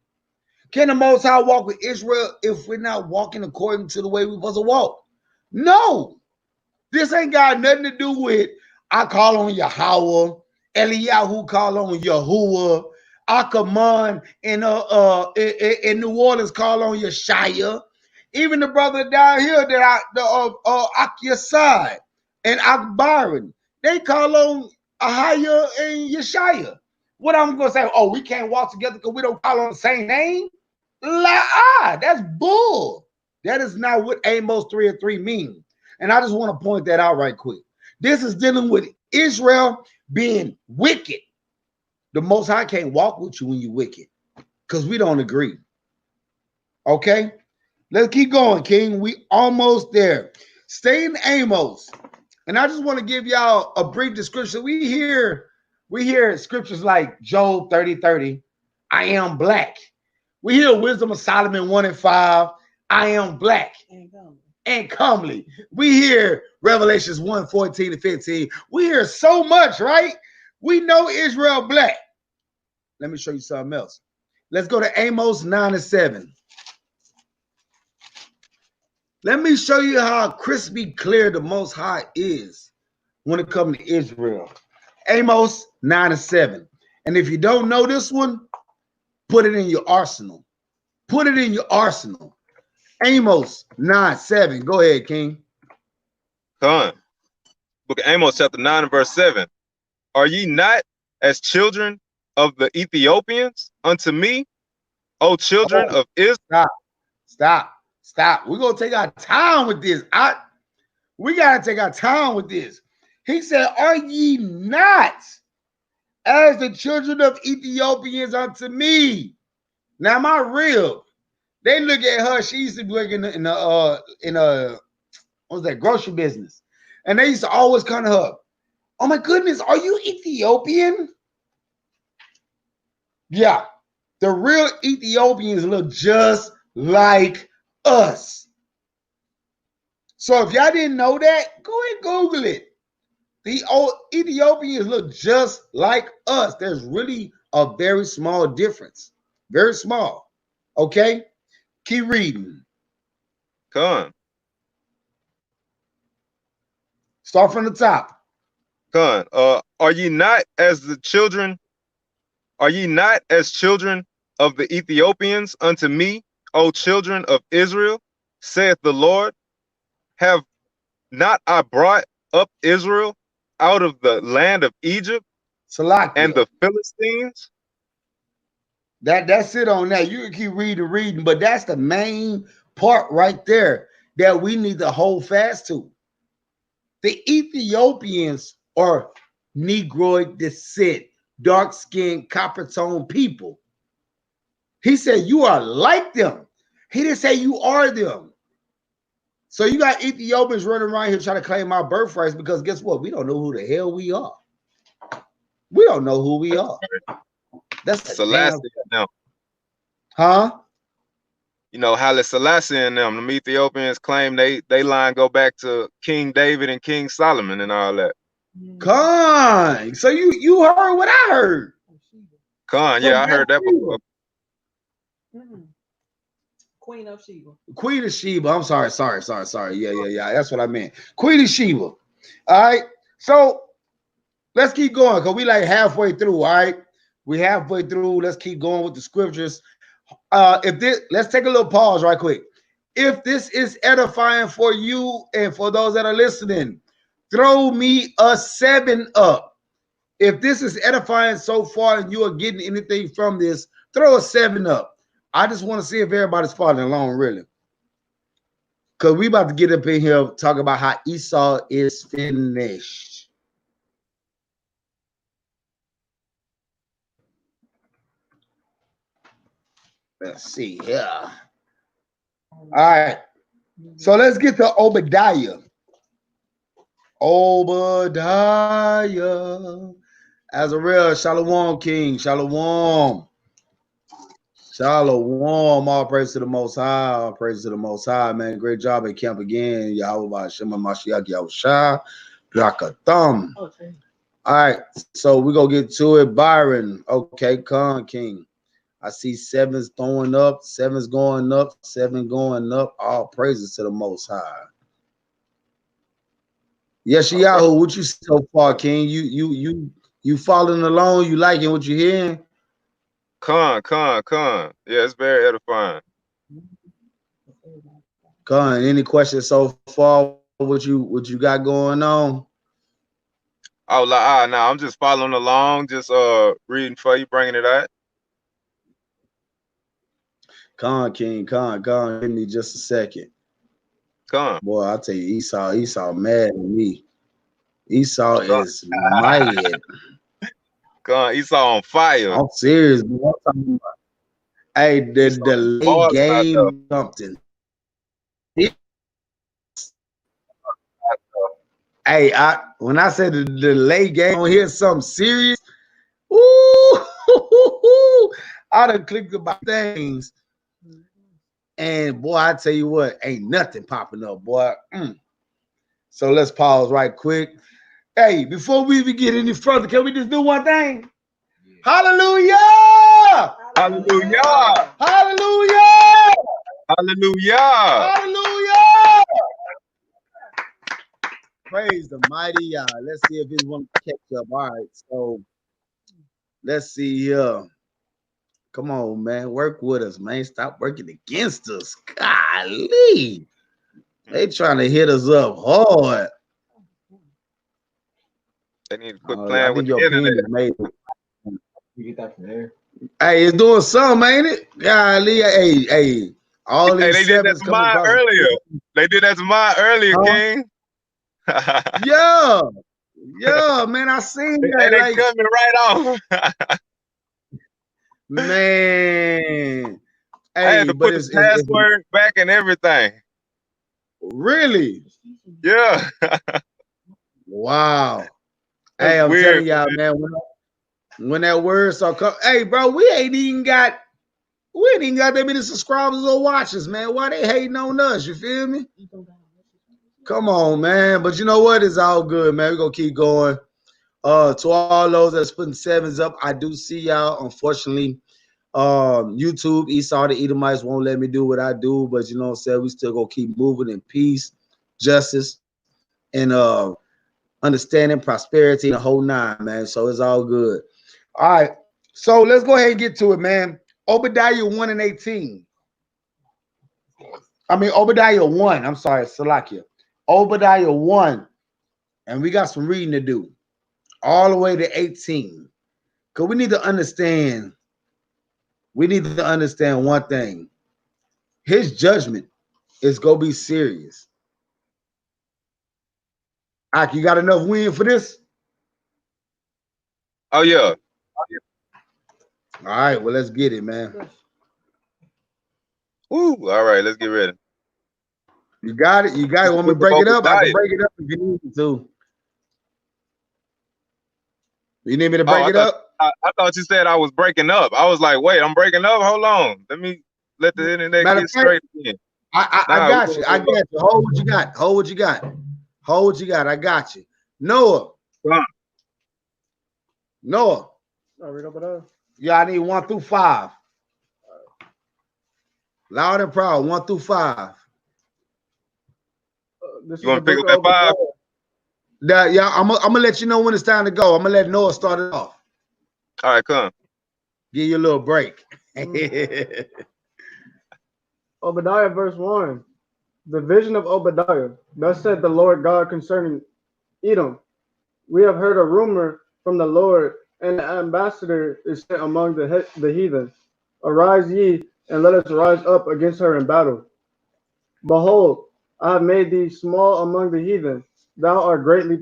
Speaker 1: Can the Most High walk with Israel if we're not walking according to the way we're supposed to walk? No. This ain't got nothing to do with I call on Yahweh, Eliyahu call on Yahuwah, Akaman in New Orleans call on Yeshaya. Even the brother down here that Akyasai and Akbaran, they call on Ahaya and Yeshaya. What I'm gonna say? Oh, we can't walk together because we don't call on the same name. That's bull. That is not what Amos 3:3 means. And I just want to point that out right quick. This is dealing with Israel being wicked. The Most High can't walk with you when you're wicked because we don't agree. Okay? Let's keep going, King. We almost there. Stay in Amos. And I just want to give y'all a brief description. We hear scriptures like Job 30:30, I am black. We hear Wisdom of Solomon 1:5, I am black and comely. We hear Revelations 1:14-15. We hear so much, right? We know Israel black. Let me show you something else. Let's go to Amos 9:7. Let me show you how crispy clear the Most High is when it comes to Israel. Amos 9:7. And if you don't know this one, put it in your arsenal. Put it in your arsenal. Amos 9:7. Go ahead, King.
Speaker 7: Con. Book of Amos, chapter 9 and verse 7. Are ye not as children of the Ethiopians unto me, O children of Israel?
Speaker 1: Stop. We're gonna take our time with this. We gotta take our time with this. He said, are ye not as the children of Ethiopians unto me? Now, my real, they look at her. She used to work in a what's that, grocery business, and they used to always come to her. Oh my goodness, are you Ethiopian? Yeah, the real Ethiopians look just like us. So if y'all didn't know that, go and Google it. The old Ethiopians look just like us. There's really a very small difference. Very small. Okay? Keep reading.
Speaker 7: Con.
Speaker 1: Start from the top.
Speaker 7: Con. Are ye not as children of the Ethiopians unto me, O children of Israel, saith the Lord? Have not I brought up Israel out of the land of Egypt
Speaker 1: Salakia.
Speaker 7: and the Philistines?
Speaker 1: That's it on that. You can keep reading, but that's the main part right there that we need to hold fast to. The Ethiopians are Negroid descent, dark-skinned, copper-toned people. He said you are like them. He didn't say you are them. So you got Ethiopians running around here trying to claim our birthrights because guess what? We don't know who the hell we are. We don't know who we are. That's
Speaker 7: Selassie and them.
Speaker 1: Huh?
Speaker 7: You know, Haile Selassie and them. The Ethiopians claim they line go back to King David and King Solomon and all that.
Speaker 1: Con. So you heard what I heard.
Speaker 7: Con, yeah, I heard that before.
Speaker 5: Queen of Sheba.
Speaker 1: Queen of Sheba. I'm sorry. Yeah. That's what I meant. Queen of Sheba. All right. So let's keep going because we like halfway through. All right. We halfway through. Let's keep going with the scriptures. Let's take a little pause right quick. If this is edifying for you and for those that are listening, throw me a 7 up. If this is edifying so far and you are getting anything from this, throw a 7 up. I just want to see if everybody's following along, really. Because we about to get up in here talk about how Esau is finished. Let's see here. All right. So let's get to Obadiah. Obadiah. Azarel, Shalom, King. Shalom. Shalom. All praise to the Most High. All praise to the Most High, man. Great job at camp again. Yahweh Shema Mashiach Yahushua. Blakatham. All right. So we're going to get to it. Byron. Okay. Khan King. I see 7's throwing up. 7's going up. 7 going up. All praises to the Most High. Yes, Yahoo. What you see so far, King? You following along? You liking what you hearing?
Speaker 7: Con. Yeah, it's very edifying.
Speaker 1: Con, any questions so far? What you got going on?
Speaker 7: Oh, no, I'm just following along, just reading for you, bringing it out.
Speaker 1: Con, King, Con, give me just a second.
Speaker 7: Con.
Speaker 1: Boy, I tell you, Esau mad at me. Esau is mad.
Speaker 7: Con, Esau on fire.
Speaker 1: I'm serious, bro. Hey, the delay game something. Hey, when I say the delay game, here's something serious. Ooh, I done clicked about things. And boy, I tell you what, ain't nothing popping up, boy. So let's pause right quick. Hey, before we even get any further, can we just do one thing? Yeah. Hallelujah!
Speaker 7: Hallelujah!
Speaker 1: Hallelujah!
Speaker 7: Hallelujah!
Speaker 1: Hallelujah! Praise the mighty Yah. Let's see if he wants to catch up. All right, so Let's see here. Come on, man. Work with us, man. Stop working against us. Golly. They trying to hit us up hard.
Speaker 7: They need to quit
Speaker 1: I
Speaker 7: playing with
Speaker 1: think
Speaker 7: the
Speaker 1: your ping
Speaker 7: internet.
Speaker 1: is made.
Speaker 6: You get that from there.
Speaker 1: Hey, it's doing something, ain't it? Golly. Hey. All
Speaker 7: Hey,
Speaker 1: these
Speaker 7: they did that
Speaker 1: sevens
Speaker 7: to
Speaker 1: coming
Speaker 7: mine
Speaker 1: across.
Speaker 7: earlier. They did that to mine earlier,
Speaker 1: Huh?
Speaker 7: King.
Speaker 1: Yeah, man. I seen
Speaker 7: Hey,
Speaker 1: that.
Speaker 7: they
Speaker 1: Like,
Speaker 7: cut me right off.
Speaker 1: man.
Speaker 7: I had
Speaker 1: Hey,
Speaker 7: to
Speaker 1: but
Speaker 7: put the
Speaker 1: it's
Speaker 7: password back and everything.
Speaker 1: really
Speaker 7: Yeah.
Speaker 1: wow.
Speaker 7: That's
Speaker 1: Hey, I'm
Speaker 7: weird,
Speaker 1: telling y'all, man. When that word start coming, hey, bro, we ain't even got that many subscribers or watchers, man. Why they hating on us? You feel me? Come on, man. But you know what? It's all good, man. We're gonna keep going. To all those that's putting sevens up, I do see y'all. Unfortunately, YouTube, Esau the Edomites won't let me do what I do, but you know what I'm saying? We still gonna keep moving in peace, justice, and understanding, prosperity, and the whole nine, man. So it's all good. All right. So let's go ahead and get to it, man. Obadiah 1 and 18. I mean, Obadiah 1. I'm sorry, Salakia. Obadiah 1. And we got some reading to do. All the way to 18. Because we need to understand. We need to understand one thing. His judgment is going to be serious. Ak, you got enough wind for this?
Speaker 7: Oh, yeah.
Speaker 1: All right, well, let's get it, man.
Speaker 7: Woo. All right, let's get ready.
Speaker 1: You got it? You got it? Want me to break it up? I can break it up if you need me to. You need me to break it up?
Speaker 7: I thought you said I was breaking up. I was like, wait, I'm breaking up? Hold on. Let me let the internet get straight again.
Speaker 1: I got you. I got you. Hold what you got. Hold what you got. Hold what you got. I got you. Noah. Noah. Yeah, I need 1 through 5. Loud and proud. 1 through 5.
Speaker 7: You want to pick up at 5?
Speaker 1: Yeah, I'm gonna let you know when it's time to go. I'm gonna let Noah start it off.
Speaker 7: All right, come.
Speaker 1: Give you a little break.
Speaker 3: Obadiah verse 1. The vision of Obadiah. Thus said the Lord God concerning Edom. We have heard a rumor from the Lord, and an ambassador is sent among the heathen. Arise ye, and let us rise up against her in battle. Behold, I have made thee small among the heathen. Thou art greatly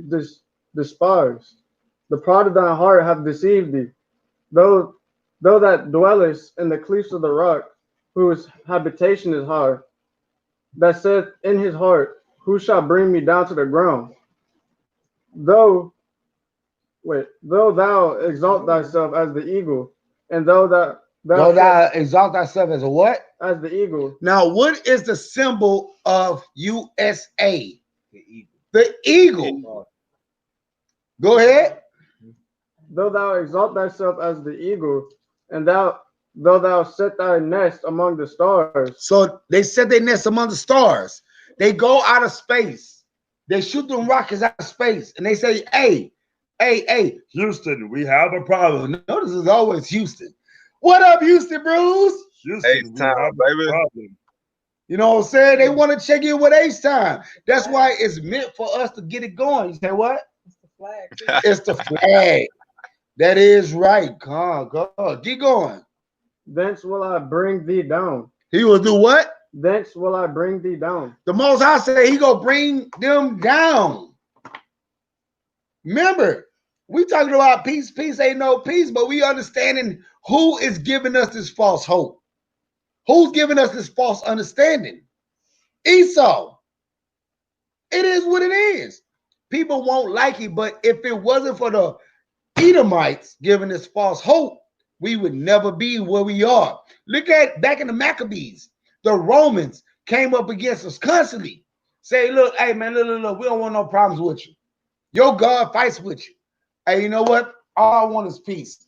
Speaker 3: despised. The pride of thy heart hath deceived thee. Though that dwellest in the clefts of the rock, whose habitation is high, that saith in his heart, who shall bring me down to the ground? Though thou exalt thyself as the eagle, and though thou
Speaker 1: exalt thyself as a what?
Speaker 3: As the eagle.
Speaker 1: Now, what is the symbol of USA? The eagle. The eagle. Go ahead.
Speaker 3: Though thou exalt thyself as the eagle, and though thou set thy nest among the stars.
Speaker 1: So they set their nest among the stars. They go out of space. They shoot them rockets out of space, and they say, hey, Houston, we have a problem. Notice it's always Houston. What up, Houston, Bruce? Houston, we have a problem. You know what I'm saying? They want to check in with H-Time. That's why it's meant for us to get it going. You say what?
Speaker 5: It's the flag.
Speaker 1: It's the flag. That is right. Go. Keep going.
Speaker 3: Thence will I bring thee down.
Speaker 1: He will do what?
Speaker 3: Thence will I bring thee down.
Speaker 1: The Most High say he gonna bring them down. Remember, we talking about peace. Peace ain't no peace, but we understanding who is giving us this false hope. Who's giving us this false understanding? Esau. It is what it is. People won't like it, but if it wasn't for the Edomites giving us false hope, we would never be where we are. Look at back in the Maccabees. The Romans came up against us constantly. Say, look, hey man, look, we don't want no problems with you. Your God fights with you. Hey, you know what? All I want is peace.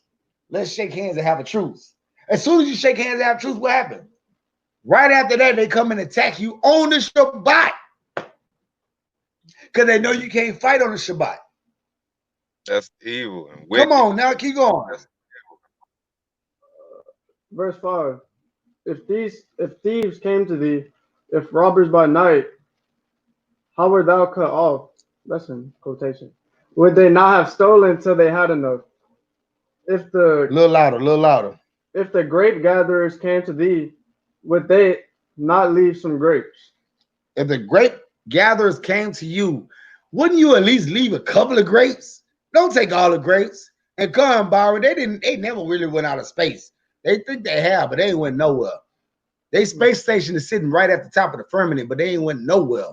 Speaker 1: Let's shake hands and have a truce. As soon as you shake hands and have a truce, what happened? Right after that, they come and attack you on the Shabbat. Because they know you can't fight on the Shabbat.
Speaker 7: That's evil and wicked.
Speaker 1: Come on, now keep going.
Speaker 3: Verse 5. If thieves came to thee, if robbers by night, how wert thou cut off? That's in quotation. Would they not have stolen till they had enough? If
Speaker 1: A
Speaker 3: the
Speaker 1: little louder, a little louder.
Speaker 3: if the grape gatherers came to thee, would they not leave some grapes?
Speaker 1: If the grape gatherers came to you, wouldn't you at least leave a couple of grapes? Don't take all the grapes. And come, Byron, they never really went out of space. They think they have, but they ain't went nowhere. They space station is sitting right at the top of the firmament, but they ain't went nowhere.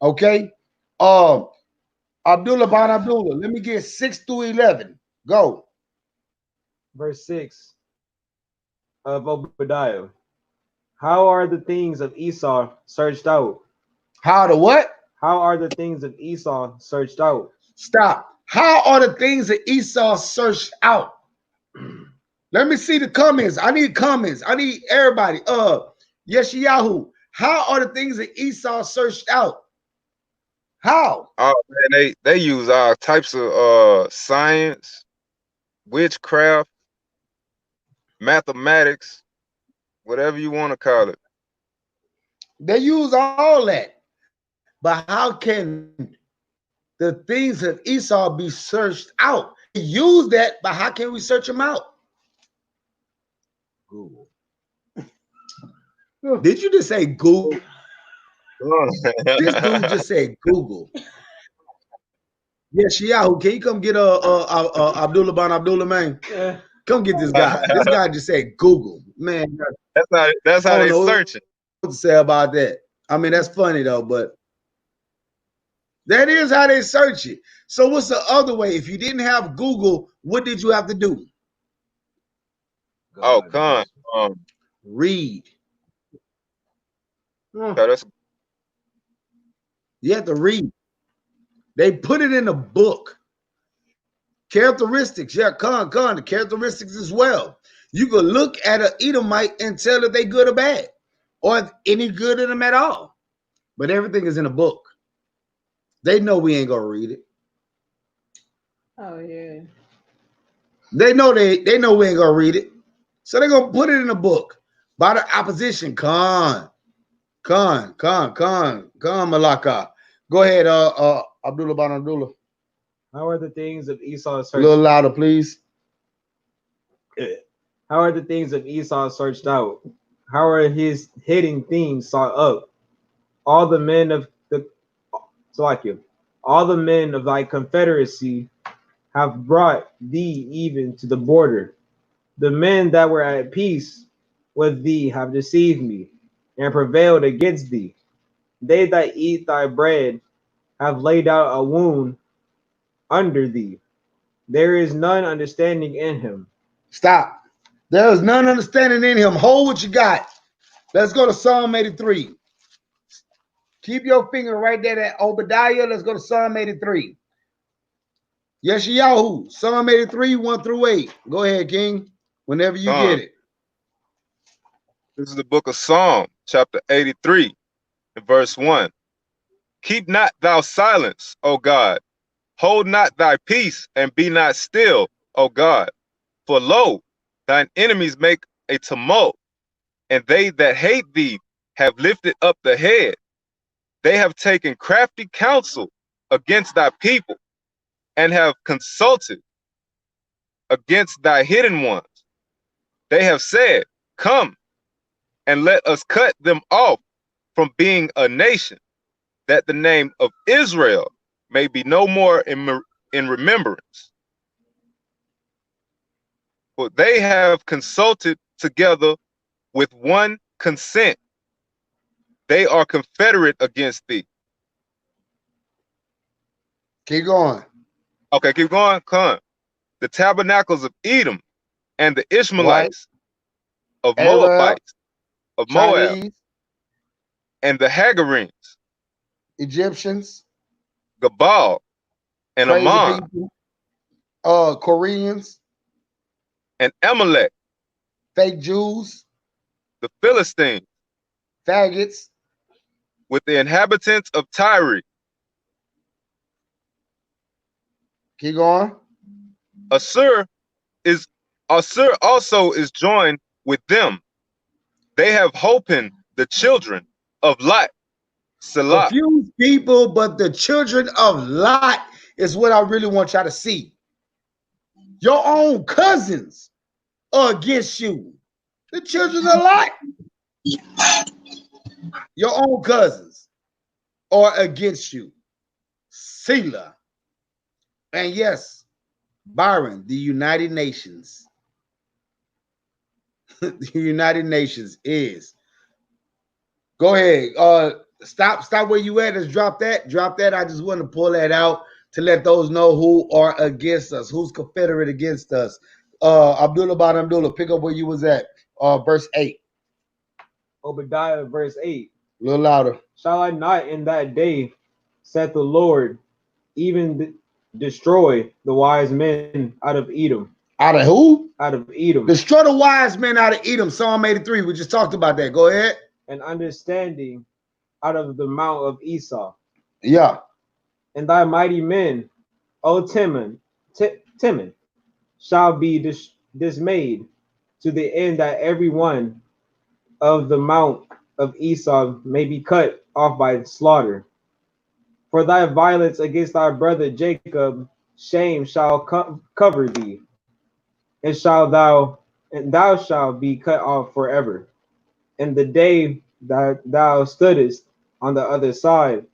Speaker 1: Okay? Abdullah bin Abdullah, let me get 6 through 11. Go.
Speaker 6: Verse 6 of Obadiah. How are the things of Esau searched out?
Speaker 1: How the what?
Speaker 6: How are the things of Esau searched out?
Speaker 1: Stop. How are the things that Esau searched out? Let me see the comments. I need comments. I need everybody. Yeshayahu. How are the things that Esau searched out? How?
Speaker 7: Oh man, they use all types of science, witchcraft, mathematics, whatever you want to call it.
Speaker 1: They use all that. But how can the things of Esau be searched out? They use that, but how can we search them out? Google. Did you just say Google? This dude just said Google. Yes, Yahoo. Can you come get Abdullah bin Abdullah, man?
Speaker 3: Yeah.
Speaker 1: Come get this guy. This guy just said Google, man.
Speaker 7: That's how they
Speaker 1: know
Speaker 7: search it.
Speaker 1: What to say about that? I mean, that's funny though, but that is how they search it. So what's the other way? If you didn't have Google, what did you have to do?
Speaker 7: Oh, con.
Speaker 1: Read.
Speaker 7: That's
Speaker 1: You have to read. They put it in a book. Characteristics, yeah, the characteristics as well. You could look at an Edomite and tell if they good or bad, or if any good in them at all. But everything is in a book. They know we ain't gonna read it.
Speaker 5: Oh yeah.
Speaker 1: They know they know we ain't gonna read it. So they're gonna put it in a book by the opposition. Khan Malaka. Go ahead, Abdullah bin Abdullah.
Speaker 6: How are the things of Esau
Speaker 1: A
Speaker 6: searched
Speaker 1: little louder, please.
Speaker 6: How are the things of Esau searched out? How are his hidden things sought up? All the men of all the men of thy confederacy have brought thee even to the border. The men that were at peace with thee have deceived me and prevailed against thee. They that eat thy bread have laid out a wound under thee. There is none understanding in him.
Speaker 1: Stop. There is none understanding in him. Hold what you got. Let's go to Psalm 83. Keep your finger right there at Obadiah. Let's go to Psalm 83. Yeshayahu, Psalm 83, 1 through 8. Go ahead, King, whenever you get it.
Speaker 7: This is the book of Psalm, chapter 83, and verse 1. Keep not thou silence, O God. Hold not thy peace, and be not still, O God. For lo, thine enemies make a tumult, and they that hate thee have lifted up the head. They have taken crafty counsel against thy people, and have consulted against thy hidden ones. They have said, come, and let us cut them off from being a nation, that the name of Israel may be no more in remembrance. For they have consulted together with one consent. They are confederate against thee.
Speaker 1: Keep going.
Speaker 7: Okay, keep going. Come. The tabernacles of Edom and the Ishmaelites of Moabites, of Moab,
Speaker 1: Chinese,
Speaker 7: and the Hagarenes,
Speaker 1: Egyptians,
Speaker 7: Gabal, and
Speaker 1: crazy
Speaker 7: Ammon,
Speaker 1: people, Koreans,
Speaker 7: and Amalek,
Speaker 1: fake Jews,
Speaker 7: the Philistines,
Speaker 1: faggots,
Speaker 7: with the inhabitants of Tyre.
Speaker 1: Keep going.
Speaker 7: Assur also is joined with them. They have holpen the children of Lot. Salah.
Speaker 1: Confused people, but the children of Lot is what I really want y'all to see. Your own cousins are against you. The children of Lot. Your own cousins are against you. Selah. And yes, Byron, the United Nations. The United Nations is. Go ahead. Stop where you at. Let's drop that. Drop that. I just want to pull that out to let those know who are against us, who's Confederate against us. Abdullah Ban Abdullah, pick up where you was at. Verse 8.
Speaker 6: Obadiah, verse 8.
Speaker 1: A little louder.
Speaker 6: Shall I not in that day, saith the Lord, even destroy the wise men out of Edom?
Speaker 1: Out of who?
Speaker 6: Out of Edom.
Speaker 1: Destroy the wise men out of Edom. Psalm 83. We just talked about that. Go ahead.
Speaker 6: And understanding out of the mount of Esau.
Speaker 1: Yeah.
Speaker 6: And thy mighty men, O Timon, shall be dismayed, to the end that every one of the mount of Esau may be cut off by slaughter. For thy violence against thy brother Jacob, shame shall cover thee, and thou shalt be cut off forever. And the day that thou stoodest on the other side,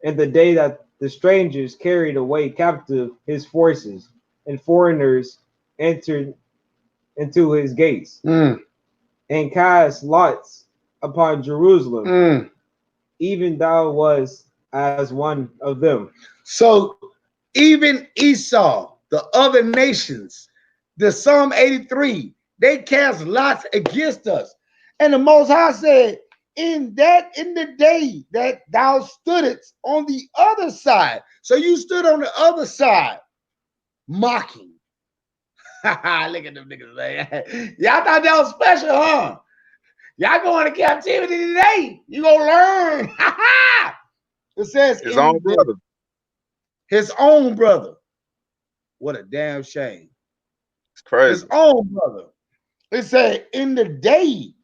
Speaker 6: and the day that the strangers carried away captive his forces, and foreigners entered into his gates, and cast lots upon Jerusalem, even thou was as one of them.
Speaker 1: So even Esau, the other nations, the Psalm 83, they cast lots against us. And the Most High said, in the day that thou stoodest on the other side. So you stood on the other side, mocking. Look at them niggas, man. Y'all thought that was special, huh? Y'all going to captivity today. You gonna learn. It says
Speaker 7: His own brother.
Speaker 1: His own brother. What a damn shame.
Speaker 7: It's crazy.
Speaker 1: His own brother. It said, in the day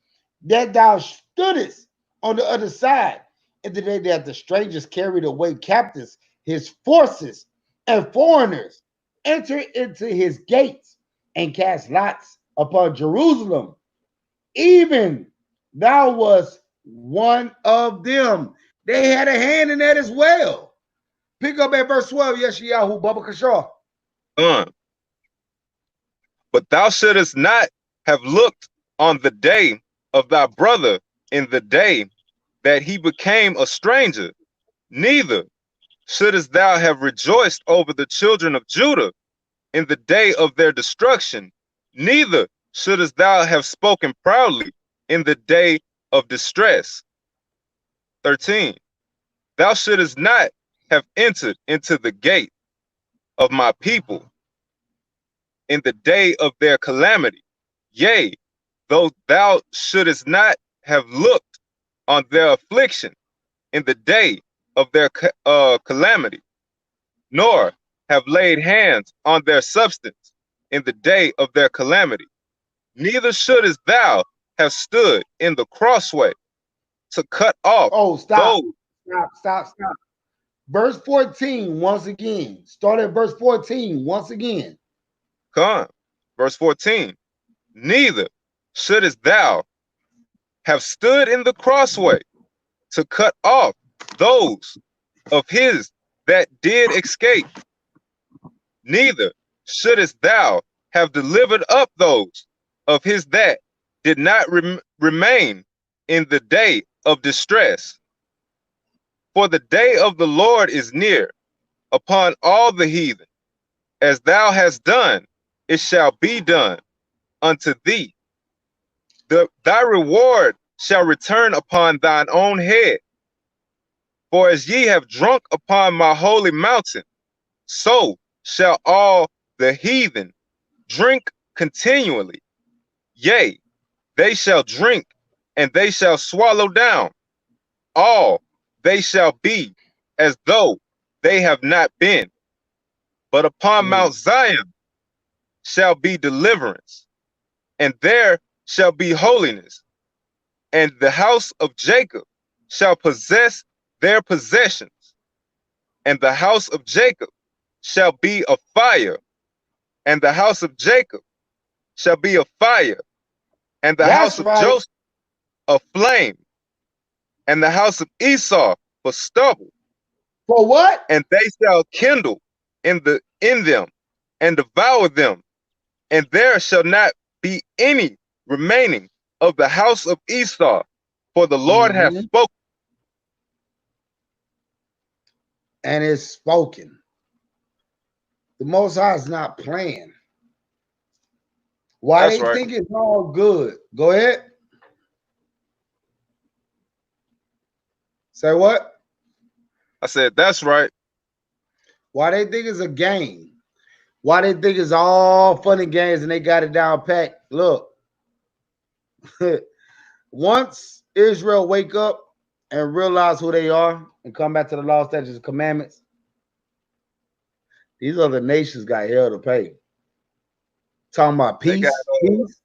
Speaker 1: that thou stoodest on the other side, in the day that the strangers carried away captives, his forces and foreigners entered into his gates and cast lots upon Jerusalem. Even thou was one of them. They had a hand in that as well. Pick up at verse 12, Yeshayahu, Baba Kashaw.
Speaker 7: But thou shouldest not have looked on the day of thy brother in the day that he became a stranger, neither shouldest thou have rejoiced over the children of Judah in the day of their destruction, neither shouldest thou have spoken proudly in the day of distress. 13. Thou shouldest not have entered into the gate of my people in the day of their calamity. Yea, though thou shouldest not have looked on their affliction in the day of their calamity, nor have laid hands on their substance in the day of their calamity, neither shouldest thou have stood in the crossway to cut off.
Speaker 1: Oh, stop. Stop. Verse 14, once again. Start at verse 14, once again.
Speaker 7: Come. Verse 14. Neither shouldest thou have stood in the crossway to cut off those of his that did escape, neither shouldest thou have delivered up those of his that did not remain in the day of distress. For the day of the Lord is near upon all the heathen. As thou hast done, it shall be done unto thee. Thy reward shall return upon thine own head. For as ye have drunk upon my holy mountain, so shall all the heathen drink continually. Yea, they shall drink, and they shall swallow down. All they shall be as though they have not been. But upon Mount Zion shall be deliverance, and there shall be holiness, and the house of Jacob shall possess their possessions, and the house of Jacob shall be a fire, and the house of Jacob shall be a fire, and the
Speaker 1: That's
Speaker 7: house of
Speaker 1: right.
Speaker 7: Joseph a flame, and the house of Esau for stubble,
Speaker 1: For what?
Speaker 7: and they shall kindle in them and devour them, and there shall not be any remaining of the house of Esau, for the Lord hath
Speaker 1: Mhm.
Speaker 7: spoken.
Speaker 1: And it's spoken. The Most High is not playing. Why
Speaker 7: That's
Speaker 1: they
Speaker 7: right.
Speaker 1: think it's all good? Go ahead. Say what?
Speaker 7: I said, that's right.
Speaker 1: Why they think it's a game? Why they think it's all fun and games and they got it down pat? Look, once Israel wake up and realize who they are and come back to the law, statutes, and commandments, these other nations got hell to pay. Talking about
Speaker 7: They got
Speaker 1: peace.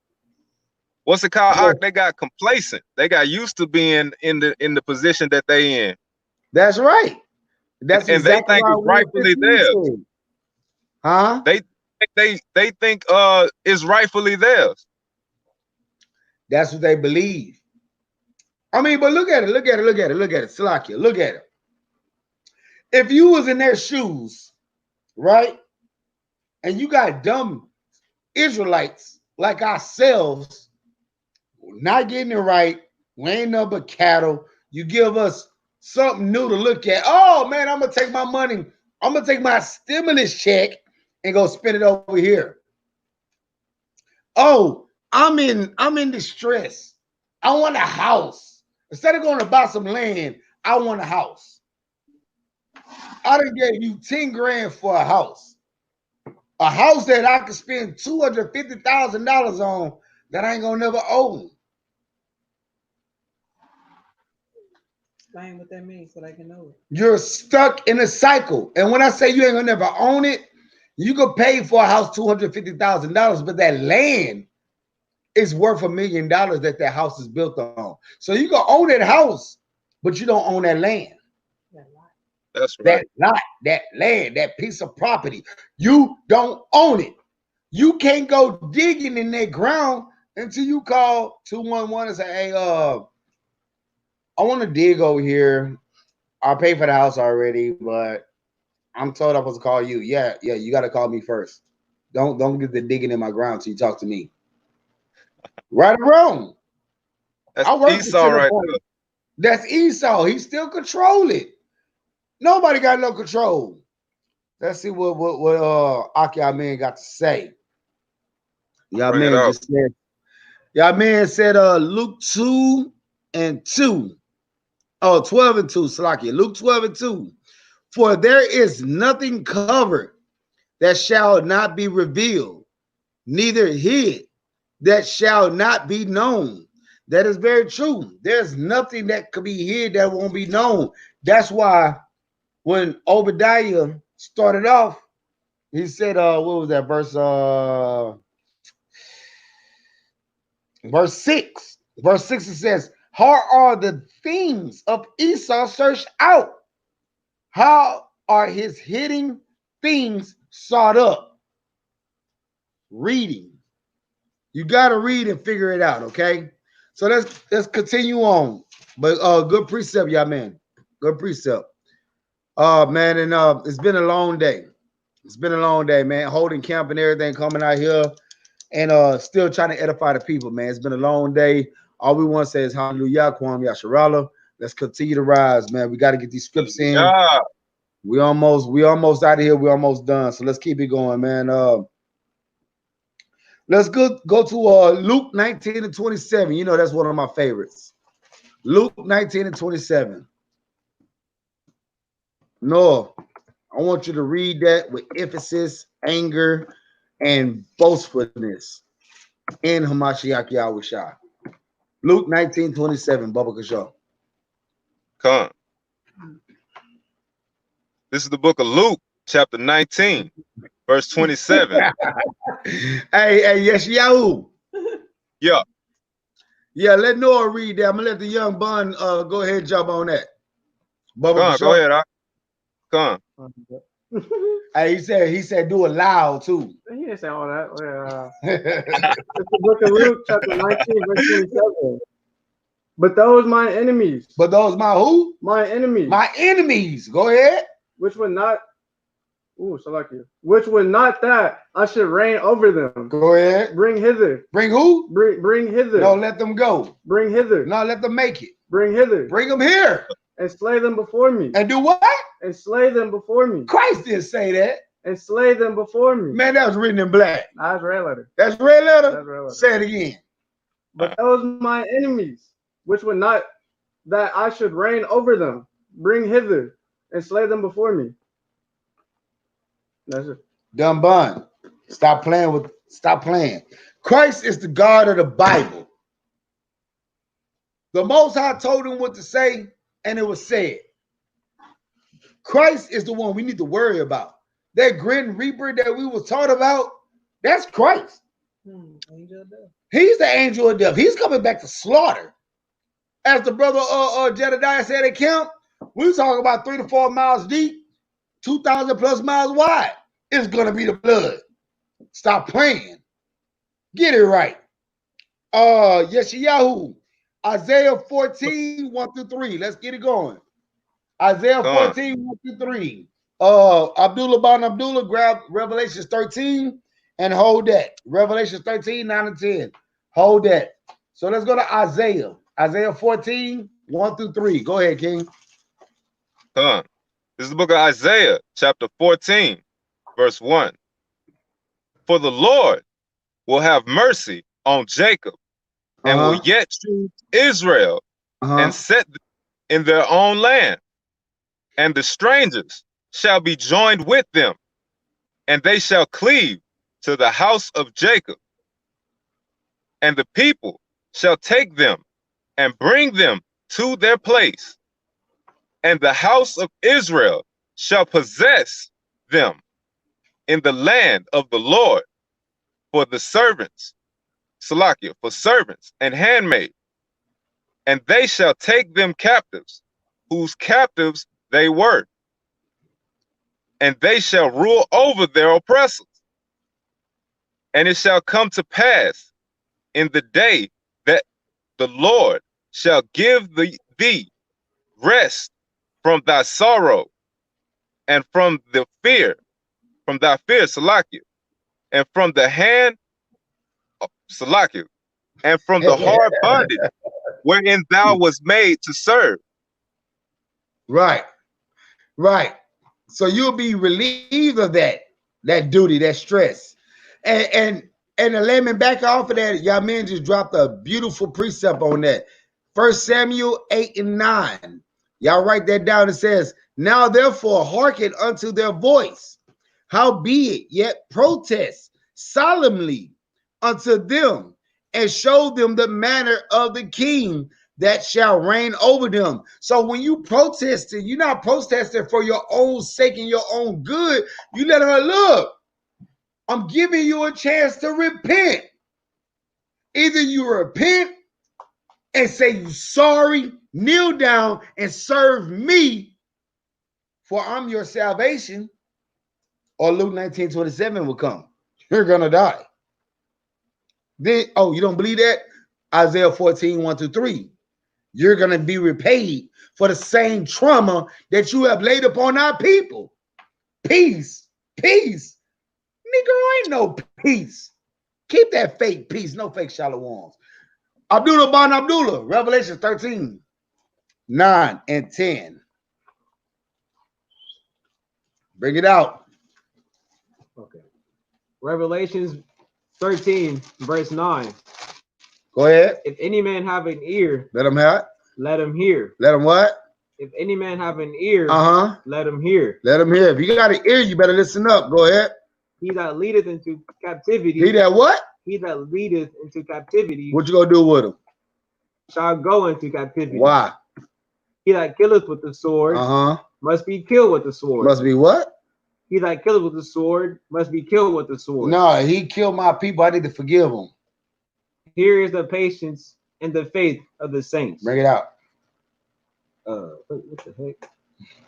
Speaker 7: what's it called?
Speaker 1: Yeah.
Speaker 7: They got complacent. They got used to being in the position that they in,
Speaker 1: That's right. That's
Speaker 7: and they
Speaker 1: exactly
Speaker 7: think
Speaker 1: why
Speaker 7: it's rightfully theirs.
Speaker 1: Huh?
Speaker 7: They think it's rightfully theirs.
Speaker 1: That's what they believe. I mean, but look at it. Salakia, look at it. If you was in their shoes, right, and you got dumb Israelites like ourselves, not getting it right, we ain't nothing but cattle. You give us something new to look at. Oh man, I'm gonna take my money. I'm gonna take my stimulus check and go spend it over here. Oh, I'm in distress. I want a house. Instead of going to buy some land, I want a house. I done gave you 10 grand for a house. A house that I could spend $250,000 on that I ain't gonna never own.
Speaker 5: Explain what that means so they can know it.
Speaker 1: You're stuck in a cycle. And when I say you ain't gonna never own it, you could pay for a house $250,000, but that land is worth $1 million that house is built on. So you can own that house, but you don't own that land.
Speaker 7: That's
Speaker 1: That
Speaker 7: right.
Speaker 1: lot, that land, that piece of property, you don't own it. You can't go digging in that ground until you call 211 and say, hey, I want to dig over here. I'll pay for the house already, but I'm told I'm supposed to call you. Yeah, you got to call me first. Don't get the digging in my ground till you talk to me. Right or wrong?
Speaker 7: That's
Speaker 1: I work
Speaker 7: Esau right
Speaker 1: point.
Speaker 7: there.
Speaker 1: That's Esau. He still control it. Nobody got no control. Let's see what Aki Man got to say. Y'all
Speaker 7: Bring it
Speaker 1: man
Speaker 7: up.
Speaker 1: just said. Y'all man said Luke 2 and 2. Oh, 12 and 2, Salakia. Luke 12 and 2. For there is nothing covered that shall not be revealed, neither hid that shall not be known. That is very true. There's nothing that could be hid that won't be known. That's why when Obadiah started off, he said, what was that verse? Verse 6. Verse 6, it says, how are the things of Esau searched out? How are his hidden things sought up? Reading. You got to read and figure it out, okay? So let's continue on. But good precept, y'all, man. Good precept. Man, and it's been a long day. It's been a long day, man. Holding camp and everything, coming out here and still trying to edify the people, man. It's been a long day. All we want to say is hallelujah, Kwam Yasharala. Let's continue to rise, man. We got to get these scripts in.
Speaker 7: Yeah.
Speaker 1: We almost out of here. We're almost done. So let's keep it going, man. Let's go to Luke 19 and 27. You know, that's one of my favorites. Luke 19 and 27. No, I want you to read that with emphasis, anger, and boastfulness in Hamashiach Yahushua. Luke 19, 27, Baba Kashaw.
Speaker 7: Come. This is the book of Luke, chapter 19, verse 27.
Speaker 1: Hey, Yeshayahu.
Speaker 7: Yeah.
Speaker 1: Yeah, let Noah read that. I'm gonna let the young bun go ahead and jump on that. Bubba,
Speaker 7: Go ahead, Ak. Come.
Speaker 1: Hey, he said do it loud too.
Speaker 3: He didn't say all that. It's the book of Luke, chapter 19, verse 27. But those my enemies.
Speaker 1: But those my who?
Speaker 3: My enemies.
Speaker 1: My enemies. Go ahead.
Speaker 3: Which would not. Ooh, so lucky. Which would not that I should reign over them.
Speaker 1: Go ahead.
Speaker 3: Bring hither.
Speaker 1: Bring who?
Speaker 3: Bring hither.
Speaker 1: No, let them go.
Speaker 3: Bring hither.
Speaker 1: No, let them make it.
Speaker 3: Bring hither.
Speaker 1: Bring them here.
Speaker 3: And slay them before me.
Speaker 1: And do what?
Speaker 3: And slay them before me.
Speaker 1: Christ didn't say that.
Speaker 3: And slay them before me.
Speaker 1: Man, that was written in black.
Speaker 3: That's red letter.
Speaker 1: That's red letter?
Speaker 3: That's red letter.
Speaker 1: Say it again.
Speaker 3: But those my enemies, which would not that I should reign over them, bring hither and slay them before me. That's it.
Speaker 1: Dumb bun. Stop playing. Christ is the God of the Bible. The Most High told him what to say, and it was said. Christ is the one we need to worry about. That grim reaper that we was taught about, that's Christ.
Speaker 5: Angel of death.
Speaker 1: He's the angel of death. He's coming back to slaughter. As the brother Jedediah said at camp, we talking about 3 to 4 miles deep, 2,000 plus miles wide. It's gonna be the blood. Stop playing. Get it right. Yeshayahu, Isaiah 14, 1 through 3. Let's get it going. Isaiah 14, 1 through 3. Abdullah Ban Abdullah, grab Revelation 13 and hold that. Revelation 13, 9 and 10. Hold that. So let's go to Isaiah. Isaiah 14, 1 through 3. Go ahead, King.
Speaker 7: This is the book of Isaiah, chapter 14, verse 1. For the Lord will have mercy on Jacob and will yet choose Israel and set them in their own land. And the strangers shall be joined with them, and they shall cleave to the house of Jacob. And the people shall take them and bring them to their place. And the house of Israel shall possess them in the land of the Lord for the servants, Salakia, for servants and handmaids. And they shall take them captives, whose captives they were. And they shall rule over their oppressors. And it shall come to pass in the day that the Lord shall give thee rest from thy sorrow and from the fear, from thy fear, Salakia, and from the hand, Salakia, and from the hard bondage wherein thou was made to serve.
Speaker 1: Right. So you'll be relieved of that duty, that stress. And the layman back off of that, y'all men just dropped a beautiful precept on that. 1 Samuel 8 and 9. Y'all write that down. It says, now therefore hearken unto their voice. Howbeit yet protest solemnly unto them, and show them the manner of the king that shall reign over them. So when you protesting, you're not protesting for your own sake and your own good. You let her look. I'm giving you a chance to repent. Either you repent and say you're sorry, kneel down and serve me, for I'm your salvation, or Luke 19:27 will come. You're gonna die. Then, you don't believe that? Isaiah 14, 1 through 3. You're gonna be repaid for the same trauma that you have laid upon our people. Peace. Nigga, ain't no peace. Keep that fake peace, no fake shalawams. Abdullah Ban Abdullah, Revelation 13, 9 and 10. Bring it out.
Speaker 6: Okay. Revelations 13, verse 9.
Speaker 1: Go ahead.
Speaker 6: If any man have an ear,
Speaker 1: Let him have it.
Speaker 6: let him hear.
Speaker 1: Let him what?
Speaker 6: If any man have an ear, let him hear.
Speaker 1: Let him hear. If you got an ear, you better listen up. Go ahead.
Speaker 6: He that leadeth into captivity.
Speaker 1: He that what?
Speaker 6: He that leadeth into captivity.
Speaker 1: What you gonna do with him?
Speaker 6: Shall go into captivity.
Speaker 1: Why?
Speaker 6: He that killeth with the sword must be killed with the sword.
Speaker 1: Must be what?
Speaker 6: He that killeth with the sword must be killed with the sword.
Speaker 1: No, he killed my people. I need to forgive him.
Speaker 6: Here is the patience and the faith of the saints.
Speaker 1: Bring it out.
Speaker 6: What the heck?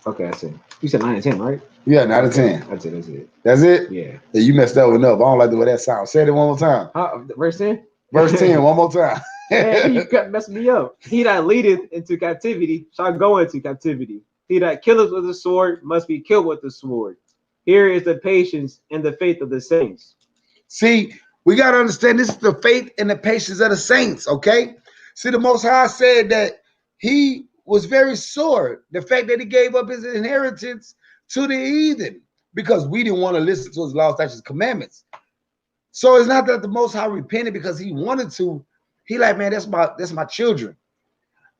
Speaker 6: Okay, I see. You said 9 and 10, right?
Speaker 1: Yeah, 9 and 10.
Speaker 6: That's it. That's it.
Speaker 1: That's it?
Speaker 6: Yeah.
Speaker 1: Yeah, you messed that one up. I don't like the way that sounds. Say it one more time.
Speaker 6: Verse 10?
Speaker 1: Verse 10, one more time.
Speaker 6: Man, you messed me up. He that leadeth into captivity shall go into captivity. He that killeth with the sword must be killed with the sword. Here is the patience and the faith of the saints.
Speaker 1: See, we got to understand this is the faith and the patience of the saints, okay? See, the Most High said that he was very sore. The fact that he gave up his inheritance to the heathen because we didn't want to listen to his law, statutes, commandments. So it's not that the Most High repented because he wanted to. He like, man, that's my children.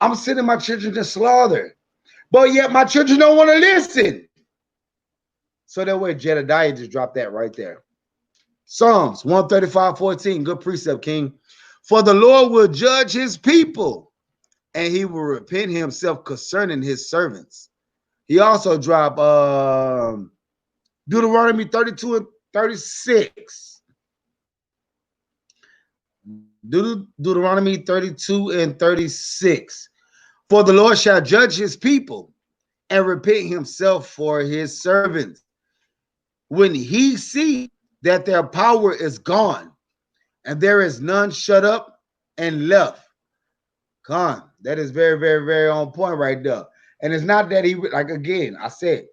Speaker 1: I'm sending my children to slaughter. But yet my children don't want to listen. So that way Jedediah just dropped that right there. Psalms 135:14, good precept, King. For the Lord will judge his people, and he will repent himself concerning his servants. He also dropped Deuteronomy 32 and 36. Deuteronomy 32 and 36. For the Lord shall judge his people and repent himself for his servants when he see that their power is gone and there is none shut up and left. Con, that is very, very, very on point right there. And it's not that he, like again, I said,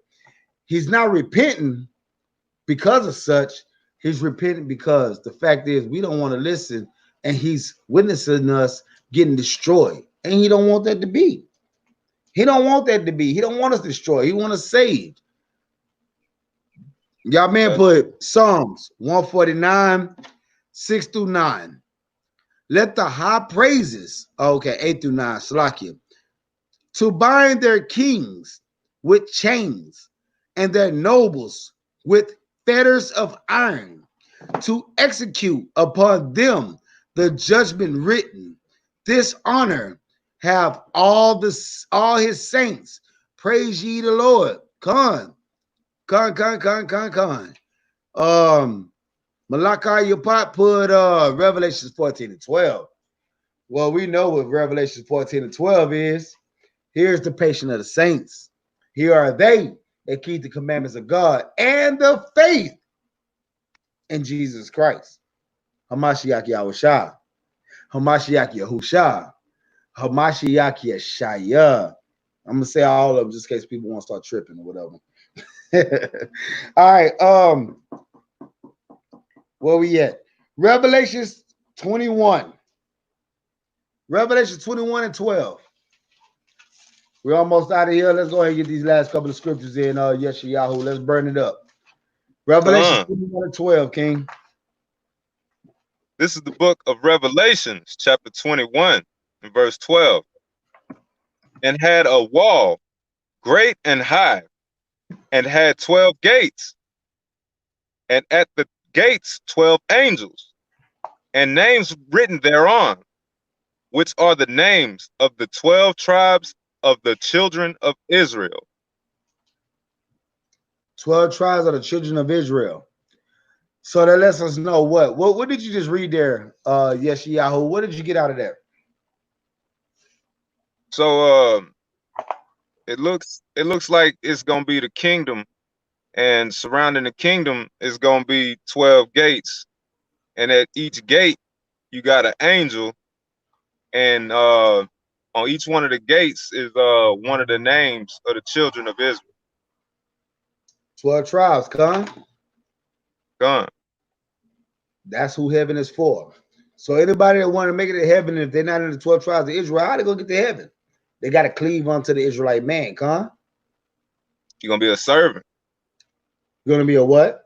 Speaker 1: he's not repenting because of such. He's repenting because the fact is we don't want to listen, and he's witnessing us getting destroyed. And he don't want that to be. He don't want that to be. He don't want us destroyed. He want us saved. Y'all man put Psalms 149, 6 through 9. Let the high praises, okay, 8 through 9, Salakia, to bind their kings with chains and their nobles with fetters of iron, to execute upon them the judgment written. This honor have all his saints. Praise ye the Lord. Con. Malachi Yapat put Revelations 14 and 12. Well, we know what Revelations 14 and 12 is. Here's the patience of the saints. Here are they that keep the commandments of God and the faith in Jesus Christ. Hamashiach Yahushua. Hamashiach Yahusha. Hamashiach Yeshaya. I'm going to say all of them just in case people want to start tripping or whatever. All right. Where we at? Revelations 21. Revelation 21 and 12. We're almost out of here. Let's go ahead and get these last couple of scriptures in. Yeshayahu. Let's burn it up. Revelation 21 and 12, King.
Speaker 7: This is the book of Revelations, chapter 21, and verse 12. And had a wall great and high, and had 12 gates, and at the gates 12 angels, and names written thereon, which are the names of the 12 tribes of the children of Israel.
Speaker 1: 12 tribes of the children of Israel. So that lets us know what did you just read there, Yeshayahu? What did you get out of that?
Speaker 7: So it looks like it's gonna be the kingdom, and surrounding the kingdom is gonna be 12 gates, and at each gate you got an angel, and on each one of the gates is one of the names of the children of Israel.
Speaker 1: 12 tribes, Con.
Speaker 7: Gone.
Speaker 1: That's who heaven is for. So anybody that want to make it to heaven, if they're not in the 12 tribes of Israel, how they gonna get to heaven? They got to cleave unto the Israelite man, Con.
Speaker 7: You're gonna be a servant.
Speaker 1: You're gonna be a what?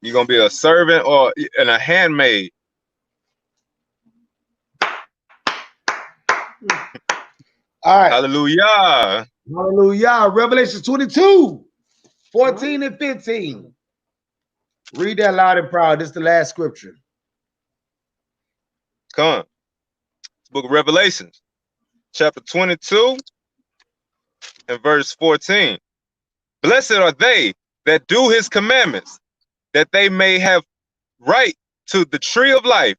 Speaker 7: You're gonna be a servant and a handmaid.
Speaker 1: All right.
Speaker 7: Hallelujah.
Speaker 1: Hallelujah. Revelation 22, 14 and 15. Read that loud and proud. This is the last scripture.
Speaker 7: Come. Book of Revelations, chapter 22 and verse 14. Blessed are they that do his commandments, that they may have right to the tree of life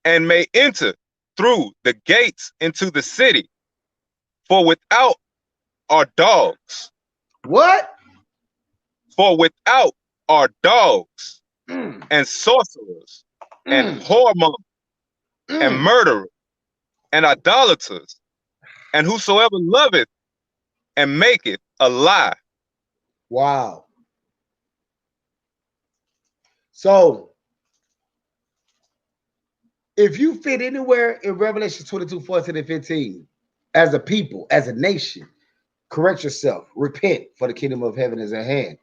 Speaker 7: and may enter through the gates into the city, for without are dogs.
Speaker 1: What?
Speaker 7: For without are dogs
Speaker 1: Mm,
Speaker 7: and sorcerers and
Speaker 1: mm,
Speaker 7: whoremongers and
Speaker 1: mm.
Speaker 7: murderers and idolaters, and whosoever loveth and maketh a lie.
Speaker 1: Wow. So if you fit anywhere in Revelation 22, 14, and 15, as a people, as a nation, correct yourself, repent, for the kingdom of heaven is at hand.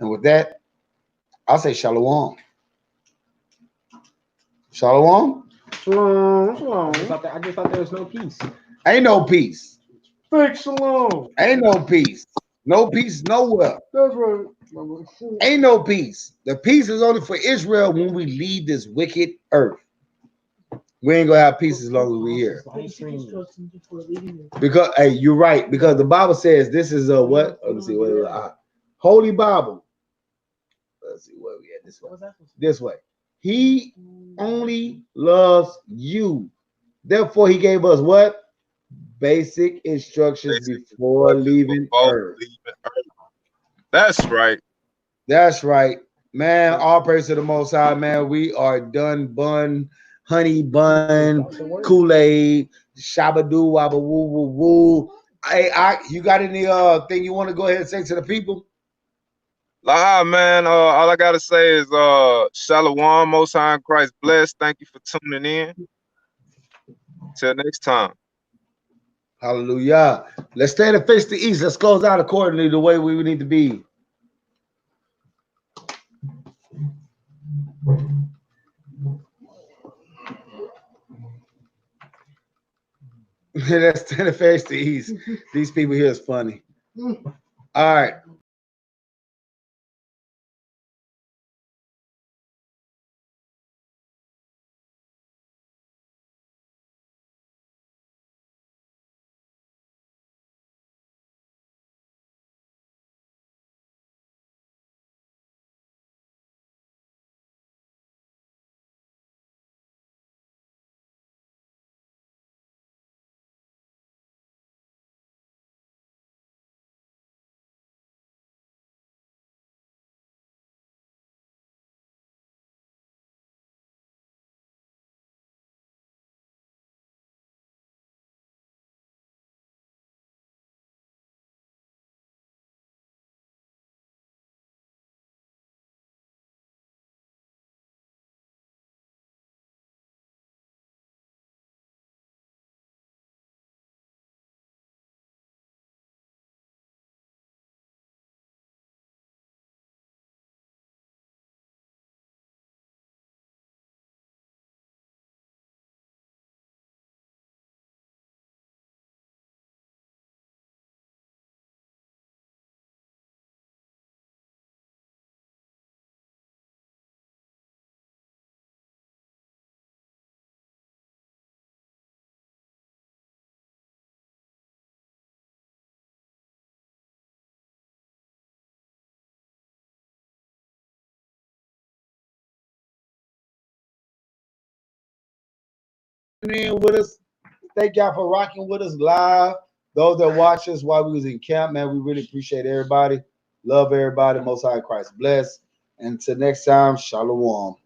Speaker 1: And with that, I'll say shalom. Shalom.
Speaker 3: Shalom, shalom.
Speaker 6: I just thought there was no peace.
Speaker 1: Ain't no peace.
Speaker 3: Fake shalom.
Speaker 1: Ain't no peace. No peace nowhere.
Speaker 3: That's right.
Speaker 1: Ain't no peace. The peace is only for Israel when we leave this wicked earth. We ain't gonna have peace as long as we here. Because hey, you're right. Because the Bible says this is a what? Let me see. Holy Bible. Let's see where we at. This way. This way. He only loves you. Therefore, he gave us what? Basic instructions before leaving earth.
Speaker 7: That's right.
Speaker 1: That's right. Man, all praise to the Most High, man. We are done bun, honey bun, Kool-Aid, shabadoo, wabba woo woo woo. Hey, you got any thing you want to go ahead and say to the people?
Speaker 7: Nah, man. All I gotta say is shalom, Most High in Christ bless. Thank you for tuning in. Till next time.
Speaker 1: Hallelujah. Let's stand and face the east. Let's close out accordingly the way we need to be. Let's stand and face the east. These people here is funny. All right. In with us. Thank y'all for rocking with us live. Those that watch us while we was in camp, man, we really appreciate everybody. Love everybody. Most High Christ bless. And until next time, shalom.